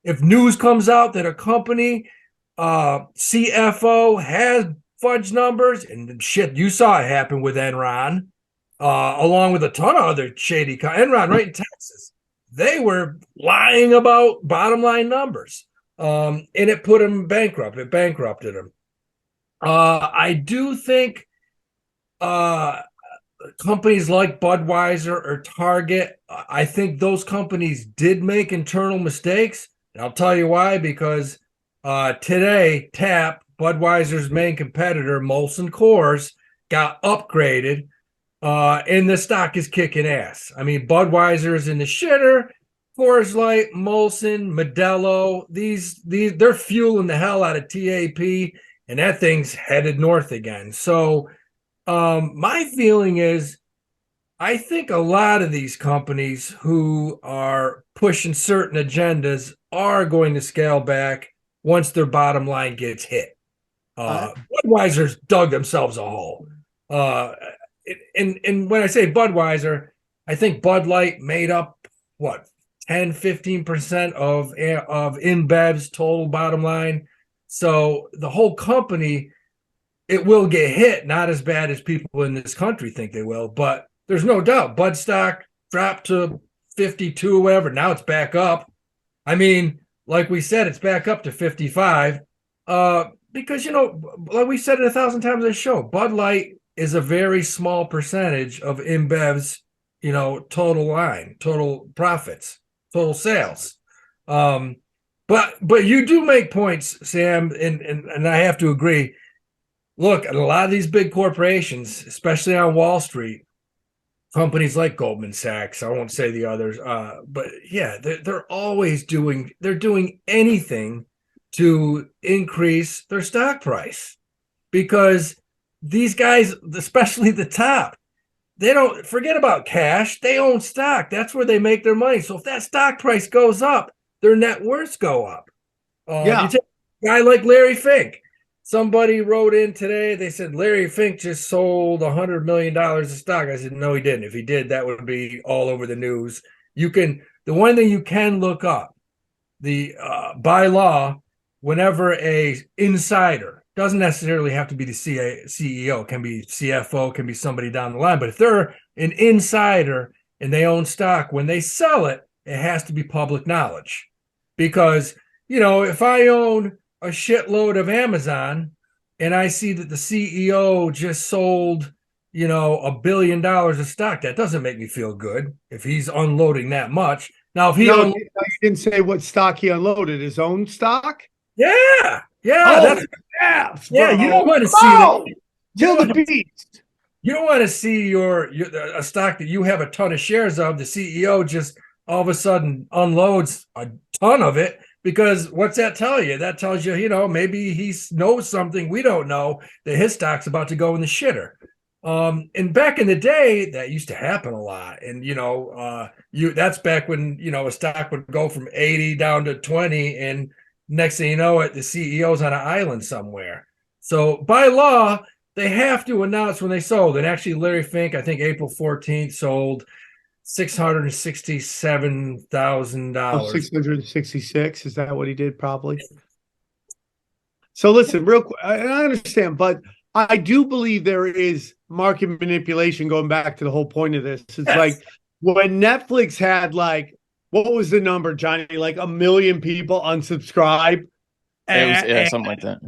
If news comes out that a company CFO has fudged numbers, and shit, you saw it happen with Enron, along with a ton of other shady Enron right in Texas. They were lying about bottom line numbers, and it put them bankrupt. It bankrupted them. I do think companies like Budweiser or Target, I think those companies did make internal mistakes. And I'll tell you why, because today, TAP, Budweiser's main competitor, Molson Coors, got upgraded, and the stock is kicking ass. I mean, Budweiser is in the shitter. Coors Light, Molson, Modelo, they're fueling the hell out of TAP, and that thing's headed north again. So my feeling is, I think a lot of these companies who are pushing certain agendas are going to scale back once their bottom line gets hit. Budweiser's dug themselves a hole. And when I say Budweiser, I think Bud Light made up, 10-15% of InBev's total bottom line. So the whole company, it will get hit, not as bad as people in this country think they will, but there's no doubt Bud stock dropped to 52 or whatever. Now it's back up. I mean, like we said, it's back up to 55. Because, like we said it 1,000 times on the show, Bud Light is a very small percentage of InBev's total profits, total sales. But you do make points, Sam, and I have to agree. Look, a lot of these big corporations, especially on Wall Street, companies like Goldman Sachs, I won't say the others, but yeah, they're always doing anything to increase their stock price, because these guys, especially the top, they don't forget about cash. They own stock. That's where they make their money. So if that stock price goes up, their net worths go up. You take a guy like Larry Fink. Somebody wrote in today. They said Larry Fink just sold $100 million of stock. I said, no, he didn't. If he did, that would be all over the news. The one thing you can look up, by law, whenever a insider, doesn't necessarily have to be the CEO, can be CFO, can be somebody down the line. But if they're an insider and they own stock, when they sell it, it has to be public knowledge. Because, if I own a shitload of Amazon and I see that the CEO just sold, $1 billion of stock, that doesn't make me feel good if he's unloading that much. Now, if you didn't say what stock he unloaded, his own stock? Yeah. Yeah, you don't want to see that. Till the beast. You don't want to see a stock that you have a ton of shares of. The CEO just all of a sudden unloads a ton of it, because what's that tell you? That tells you, maybe he knows something we don't know, that his stock's about to go in the shitter. And back in the day, that used to happen a lot. And that's back when a stock would go from 80 down to 20, and next thing you know it, the CEO's on an island somewhere. So by law, they have to announce when they sold. And actually, Larry Fink, I think April 14th, sold $667,000. 666. Is that what he did? Probably. So listen, real quick, I understand, but I do believe there is market manipulation, going back to the whole point of this. It's like when Netflix had what was the number, Johnny? Like 1 million people unsubscribe. Something like that.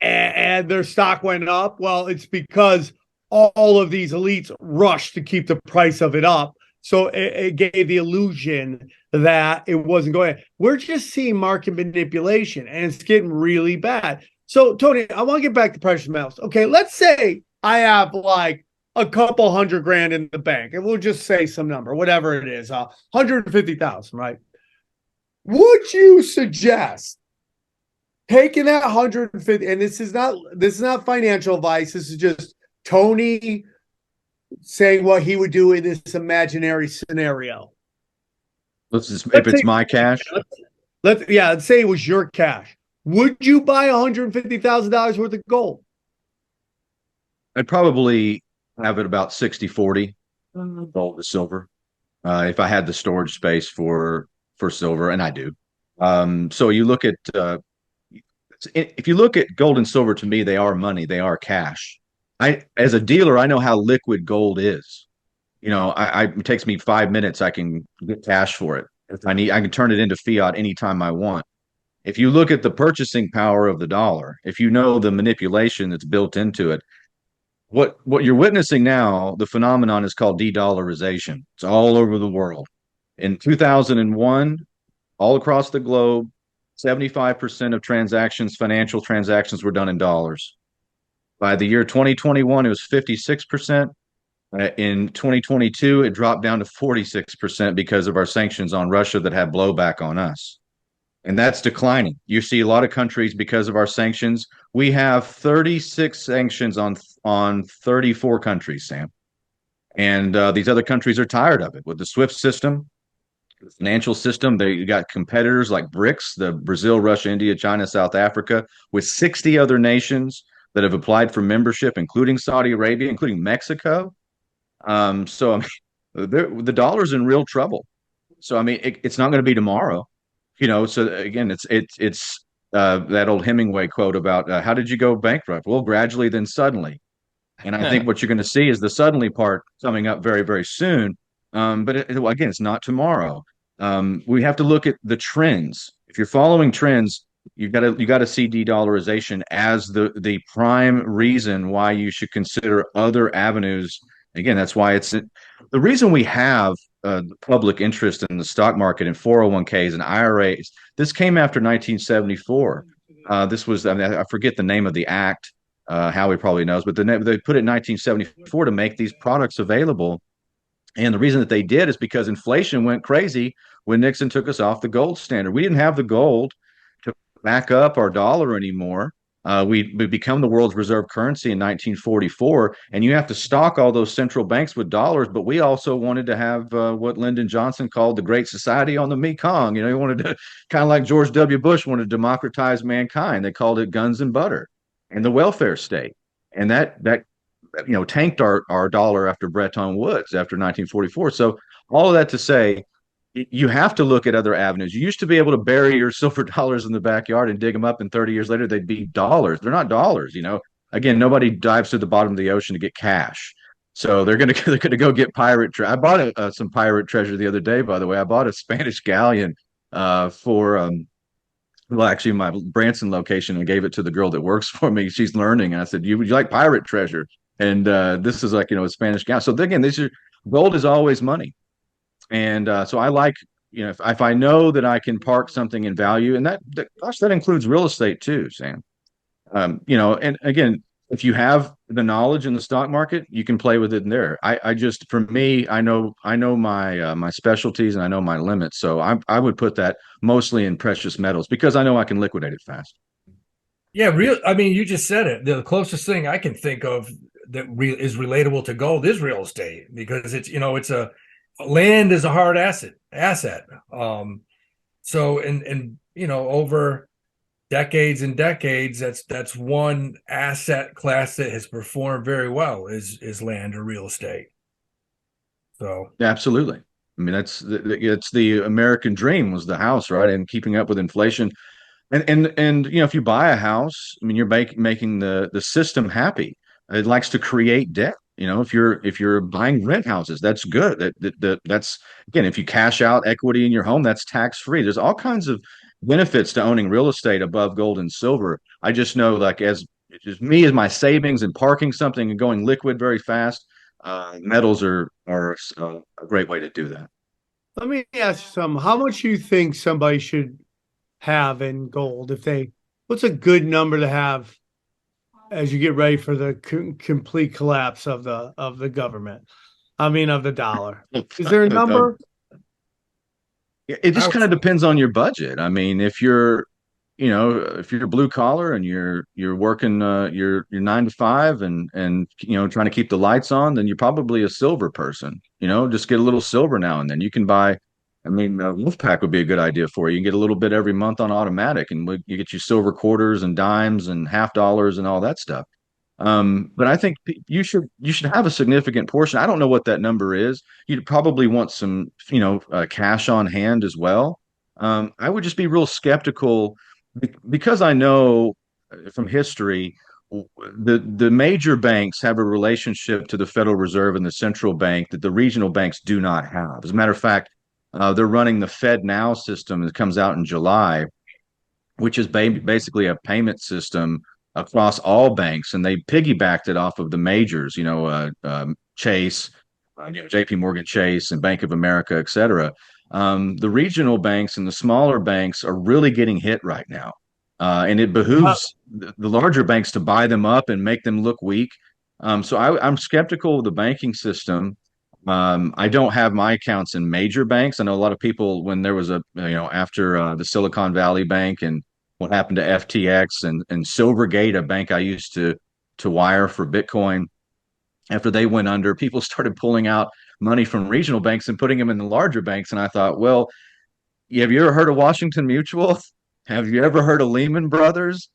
And their stock went up. Well, it's because all of these elites rushed to keep the price of it up. So it gave the illusion that it wasn't going. We're just seeing market manipulation, and it's getting really bad. So, Tony, I want to get back to precious metals. Okay, let's say I have a couple $100,000 in the bank, and we'll just say some number, whatever it is, 150,000, right? Would you suggest taking that 150, and this is not financial advice, this is just Tony saying what he would do in this imaginary scenario. If it's my cash, let's say it was your cash. Would you buy $150,000 worth of gold? I'd probably have it about 60-40 gold to silver, if I had the storage space for silver, and I do. So you look at if you look at gold and silver, to me, they are money, they are cash. As a dealer, I know how liquid gold is. It takes me 5 minutes. I can get cash for it. If I need, I can turn it into fiat anytime I want. If you look at the purchasing power of the dollar, if you know the manipulation that's built into it, what you're witnessing now, the phenomenon is called de-dollarization. It's all over the world. In 2001, all across the globe, 75% of financial transactions were done in dollars. By the year 2021, it was 56%. In 2022, it dropped down to 46% because of our sanctions on Russia that had blowback on us. And that's declining. You see a lot of countries, because of our sanctions, we have 36 sanctions on 34 countries, Sam. And these other countries are tired of it. With the SWIFT system, the financial system, you got competitors like BRICS, the Brazil, Russia, India, China, South Africa, with 60 other nations that have applied for membership, including Saudi Arabia, including Mexico. So I mean, the dollar's in real trouble. So I mean, it's not going to be tomorrow, So again, it's that old Hemingway quote about how did you go bankrupt? Well, gradually, then suddenly. And I think what you're going to see is the suddenly part coming up very, very soon. But again, it's not tomorrow. We have to look at the trends. If you're following trends, you got to see de-dollarization as the prime reason why you should consider other avenues Again, that's why it's the reason we have public interest in the stock market and 401ks and IRAs. This came after 1974. This was, I mean, I forget the name of the act. Howie probably knows, but they put it in 1974 to make these products available. And the reason that they did is because inflation went crazy when Nixon took us off the gold standard. We didn't have the gold to back up our dollar anymore. We become the world's reserve currency in 1944, and you have to stock all those central banks with dollars. But we also wanted to have what Lyndon Johnson called the Great Society on the Mekong. You know, he wanted to kind of like George W. Bush wanted to democratize mankind. They called it guns and butter and the welfare state, and that tanked our dollar after Bretton Woods after 1944. So all of that to say, you have to look at other avenues. You used to be able to bury your silver dollars in the backyard and dig them up, and 30 years later they'd be dollars. They're not dollars, you know. Again, nobody dives to the bottom of the ocean to get cash. So they're gonna go get pirate treasure. I bought some pirate treasure the other day, by the way. I bought a Spanish galleon for well, actually my Branson location, and gave it to the girl that works for me. She's learning, and I said, would you like pirate treasure? And this is like, a Spanish galleon. So again, gold is always money. And so I like, if I know that I can park something in value, and that includes real estate too, Sam. And again, if you have the knowledge in the stock market, you can play with it in there. I just, for me, I know my specialties, and I know my limits. So I would put that mostly in precious metals because I know I can liquidate it fast. Yeah, I mean, you just said it. The closest thing I can think of that is relatable to gold is real estate, because it's land is a hard asset. So over decades and decades, that's one asset class that has performed very well is land or real estate. So absolutely. I mean, it's the American dream was the house, right? And keeping up with inflation. And if you buy a house, I mean, you're making the system happy. It likes to create debt. If you're buying rent houses, that's good. That's, again, if you cash out equity in your home, that's tax free. There's all kinds of benefits to owning real estate above gold and silver. I just know, like, as my savings and parking something and going liquid very fast, metals are a great way to do that. Let me ask you something. How much do you think somebody should have in gold? What's a good number to have as you get ready for the complete collapse of the government? I mean, of the dollar. Is there a number? It just kind of depends on your budget. I mean, if you're blue collar and you're working your 9 to 5 and trying to keep the lights on, then you're probably a silver person. Just get a little silver now and then. You can buy. I mean, Wolfpack would be a good idea for you. You can get a little bit every month on automatic, and you get your silver quarters and dimes and half dollars and all that stuff. But I think you should have a significant portion. I don't know what that number is. You'd probably want some, cash on hand as well. I would just be real skeptical because I know from history the major banks have a relationship to the Federal Reserve and the central bank that the regional banks do not have. As a matter of fact, they're running the Fed Now system that comes out in July, which is basically a payment system across all banks, and they piggybacked it off of the majors, Chase, J.P. Morgan Chase, and Bank of America, et cetera. The regional banks and the smaller banks are really getting hit right now, and it behooves the larger banks to buy them up and make them look weak. So I'm skeptical of the banking system. I don't have my accounts in major banks. I know a lot of people, when there was after the Silicon Valley Bank and what happened to FTX and Silvergate, a bank I used to wire for Bitcoin, after they went under, people started pulling out money from regional banks and putting them in the larger banks. And I thought, well, have you ever heard of Washington Mutual? Have you ever heard of Lehman Brothers?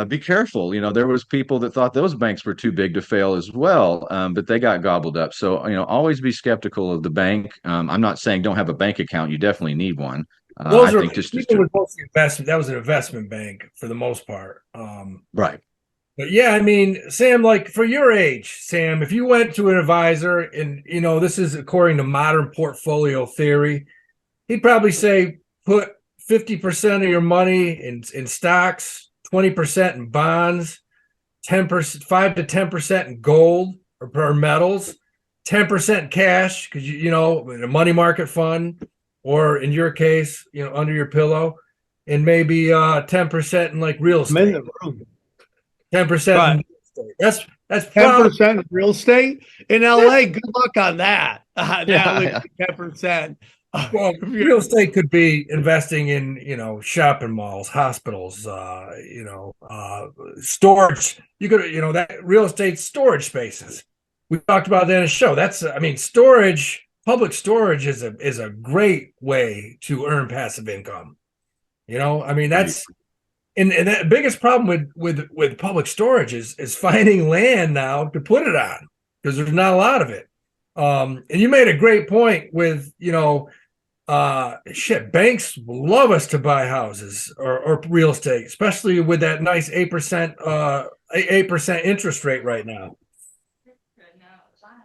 Be careful. There was people that thought those banks were too big to fail as well, but they got gobbled up. So, always be skeptical of the bank. I'm not saying don't have a bank account. You definitely need one. Those I think just mostly investment. That was an investment bank for the most part. Right. But yeah, I mean, Sam, like for your age, Sam, if you went to an advisor and, this is according to modern portfolio theory, he'd probably say put 50% of your money in stocks, 20% in bonds, 5 to 10% in gold or metals, 10% cash because you know in a money market fund, or in your case, you know, under your pillow, and maybe 10% in like real I'm in estate. the room. 10% in Right. real estate. That's 10% real estate in LA. Good luck on that. Now Yeah. it's 10%. Well, real estate could be investing in, you know, shopping malls, hospitals, storage. You could, you know, that real estate storage spaces. We talked about that in a show. That's, I mean, storage, public storage is a great way to earn passive income. You know, I mean, that's and the biggest problem with public storage is finding land now to put it on because there's not a lot of it. And you made a great point with, you know, banks love us to buy houses or real estate, especially with that nice 8% interest rate right now.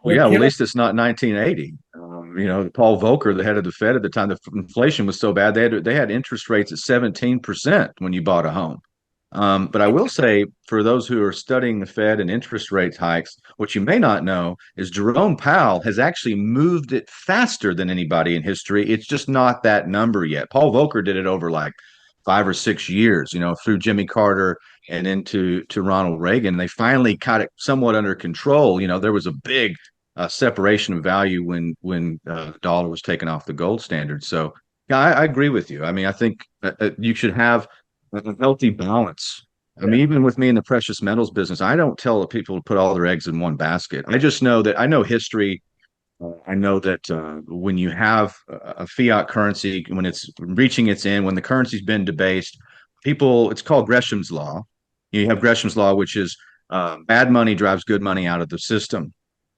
Well, yeah, well, at least it's not 1980. You know, Paul Volcker, the head of the Fed at the time, the inflation was so bad they had interest rates at 17% when you bought a home. But I will say, for those who are studying the Fed and interest rate hikes, what you may not know is Jerome Powell has actually moved it faster than anybody in history. It's just not that number yet. Paul Volcker did it over like 5 or 6 years, you know, through Jimmy Carter and into Ronald Reagan. They finally got it somewhat under control. You know, there was a big separation of value when the dollar was taken off the gold standard. So, yeah, I agree with you. I mean, I think you should have a healthy balance. I mean, even with me in the precious metals business, I don't tell people to put all their eggs in one basket. I just know that I know history. I know that when you have a fiat currency, when it's reaching its end, when the currency's been debased, it's called Gresham's law. You have Gresham's law, which is bad money drives good money out of the system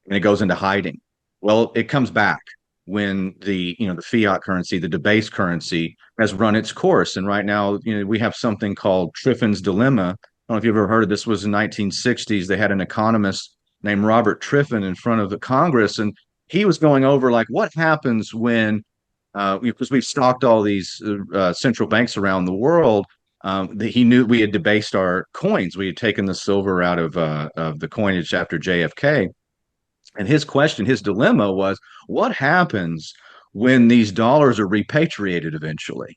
and it goes into hiding. Well, it comes back when the fiat currency, the debased currency, has run its course. And right now, you know, we have something called Triffin's dilemma. I don't know if you've ever heard of this. Was in the 1960s. They had an economist named Robert Triffin in front of the Congress, and he was going over like what happens when because we've stocked all these central banks around the world. He knew we had debased our coins. We had taken the silver out of the coinage after JFK. And his dilemma was, what happens when these dollars are repatriated eventually?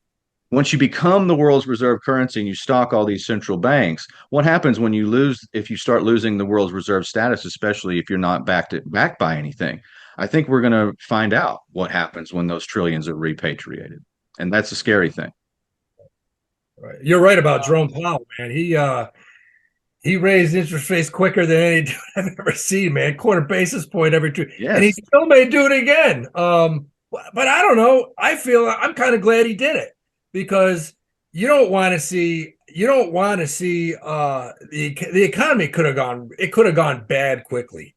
Once you become the world's reserve currency and you stock all these central banks, what happens when if you start losing the world's reserve status, especially if you're not backed by anything? I think we're going to find out what happens when those trillions are repatriated. And that's a scary thing. Right. You're right about Jerome Powell, man. He raised interest rates quicker than any dude I've ever seen, man. Quarter basis point every two, Yes. And he still may do it again. But I don't know. I feel I'm kind of glad he did it because you don't want to see the economy could have gone bad quickly.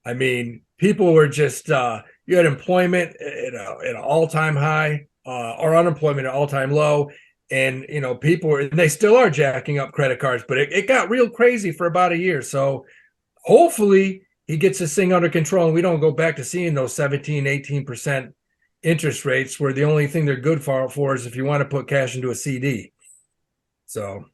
I mean, people were just you had employment at an all-time high or unemployment at all-time low. And, you know, they still are jacking up credit cards, but it got real crazy for about a year. So hopefully he gets this thing under control and we don't go back to seeing those 17, 18% interest rates where the only thing they're good for is if you want to put cash into a CD. So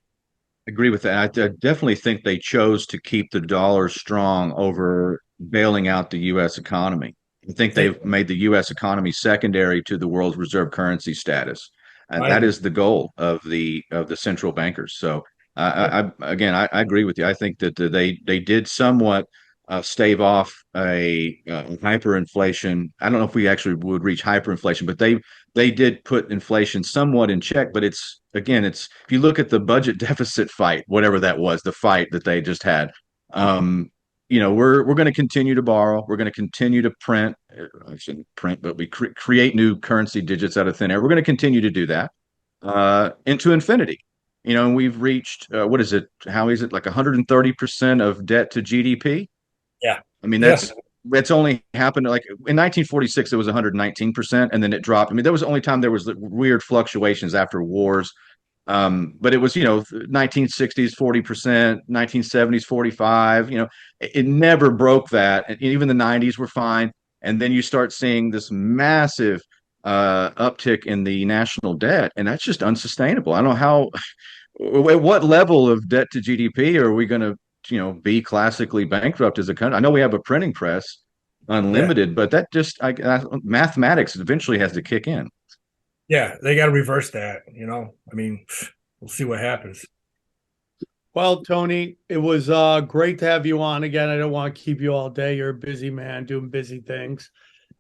I agree with that. I definitely think they chose to keep the dollar strong over bailing out the U.S. economy. I think they've made the U.S. economy secondary to the world's reserve currency status. And that is the goal of the central bankers. So I agree with you. I think that they did somewhat stave off a hyperinflation. I don't know if we actually would reach hyperinflation, but they did put inflation somewhat in check. But it's if you look at the budget deficit fight, whatever that was, the fight that they just had. You know, we're going to continue to borrow. We're going to continue to print. I shouldn't print, but we create new currency digits out of thin air. We're going to continue to do that into infinity. You know, and we've reached what is it? How is it like 130% of debt to GDP? Yeah, I mean that's only happened like in 1946. It was 119%, and then it dropped. I mean, that was the only time there was weird fluctuations after wars. But it was, 1960s 40%, 1970s 45. It never broke that. And even the 90s were fine. And then you start seeing this massive uptick in the national debt, and that's just unsustainable. I don't know at what level of debt to GDP are we going to, be classically bankrupt as a country? I know we have a printing press, unlimited, but that just mathematics eventually has to kick in. Yeah, they got to reverse that. I mean, we'll see what happens. Well, Tony, it was great to have you on again. I don't want to keep you all day. You're a busy man doing busy things.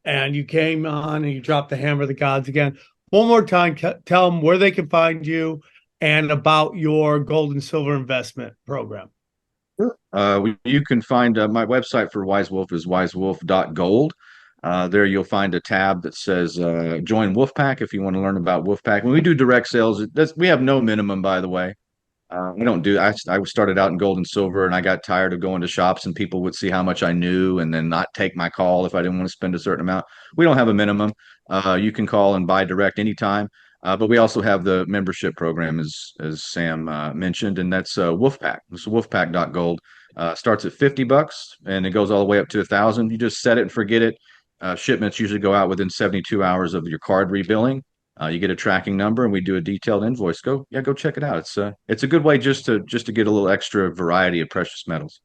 And you came on and you dropped the hammer of the gods again. One more time, tell them where they can find you and about your gold and silver investment program. You can find my website for Wise Wolf is wisewolf.gold. There you'll find a tab that says join Wolfpack if you want to learn about Wolfpack. When we do direct sales, we have no minimum, by the way. We don't do. I started out in gold and silver, and I got tired of going to shops and people would see how much I knew and then not take my call if I didn't want to spend a certain amount. We don't have a minimum. You can call and buy direct anytime. But we also have the membership program, as Sam mentioned, and that's Wolfpack. It's wolfpack.gold. Starts at $50 and it goes all the way up to 1,000. You just set it and forget it. Shipments usually go out within 72 hours of your card rebilling. You get a tracking number and we do a detailed invoice. Go check it out. It's a good way just to get a little extra variety of precious metals.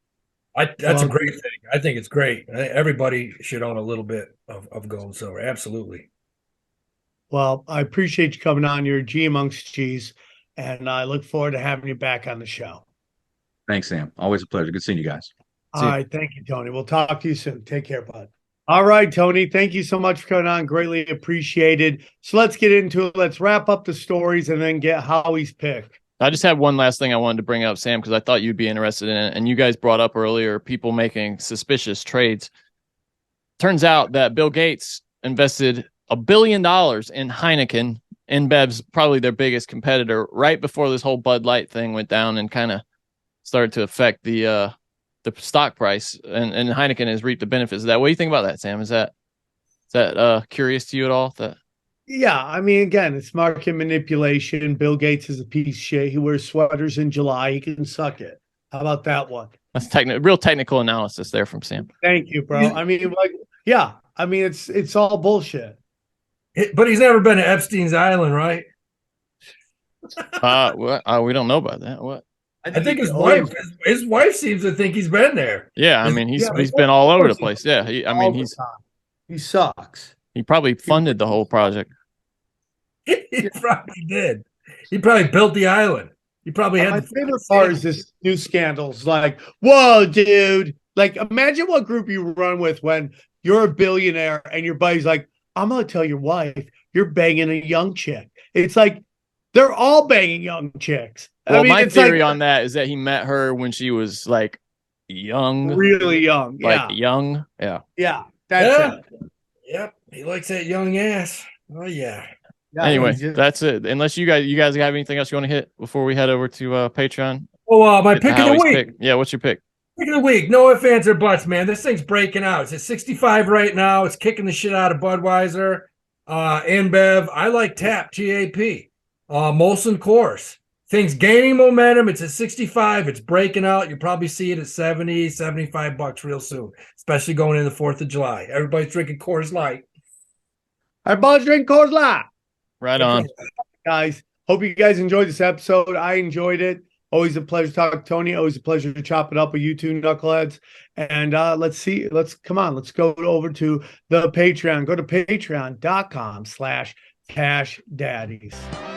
That's a great thing. I think it's great. Everybody should own a little bit of gold and silver. Absolutely. Well, I appreciate you coming on. You're a G amongst G's, and I look forward to having you back on the show. Thanks, Sam. Always a pleasure. Good seeing you guys. All right. Thank you, Tony. We'll talk to you soon. Take care, bud. All right, Tony. Thank you so much for coming on. Greatly appreciated. So let's get into it. Let's wrap up the stories and then get Howie's pick. I just had one last thing I wanted to bring up, Sam, because I thought you'd be interested in it. And you guys brought up earlier people making suspicious trades. Turns out that Bill Gates invested $1 billion in Heineken, InBev's probably their biggest competitor, right before this whole Bud Light thing went down and kind of started to affect the stock price. And Heineken has reaped the benefits of that. What do you think about that, Sam? Is that curious to you at all? Yeah, I mean, again, it's market manipulation. Bill Gates is a piece of shit. He wears sweaters in July. He can suck it. How about that one? That's real technical analysis there from Sam. Thank you, bro. I mean, yeah. I mean, it's all bullshit. But he's never been to Epstein's Island, right? We don't know about that. What? I think his wife seems to think he's been there. Yeah, I mean, he's been all over the place. Yeah, he sucks. He probably funded the whole project. He probably did. He probably built the island. He probably had. My favorite part is this new scandals. Like, whoa, dude! Like, imagine what group you run with when you're a billionaire and your buddy's like, I'm gonna tell your wife you're banging a young chick. It's like they're all banging young chicks. Well, my theory on that is that he met her when she was like young, really young, like young, yeah. That's it. Yep, he likes that young ass. Oh yeah. Anyway, that's it. Unless you guys have anything else you want to hit before we head over to Patreon. Oh, my pick of the week. Yeah, what's your pick? Pick of the week. No ifs, ands, or buts, man. This thing's breaking out. It's at 65 right now. It's kicking the shit out of Budweiser, InBev. I like TAP, TAP, Molson Coors. Thing's gaining momentum. It's at 65. It's breaking out. You'll probably see it at 70, $75 real soon, especially going into the 4th of July. Everybody's drinking Coors Light. Everybody's drinking Coors Light. Right on. Guys, hope you guys enjoyed this episode. I enjoyed it. Always a pleasure to talk to Tony. Always a pleasure to chop it up with you two knuckleheads. And let's go over to the Patreon. Go to patreon.com/cashdaddies.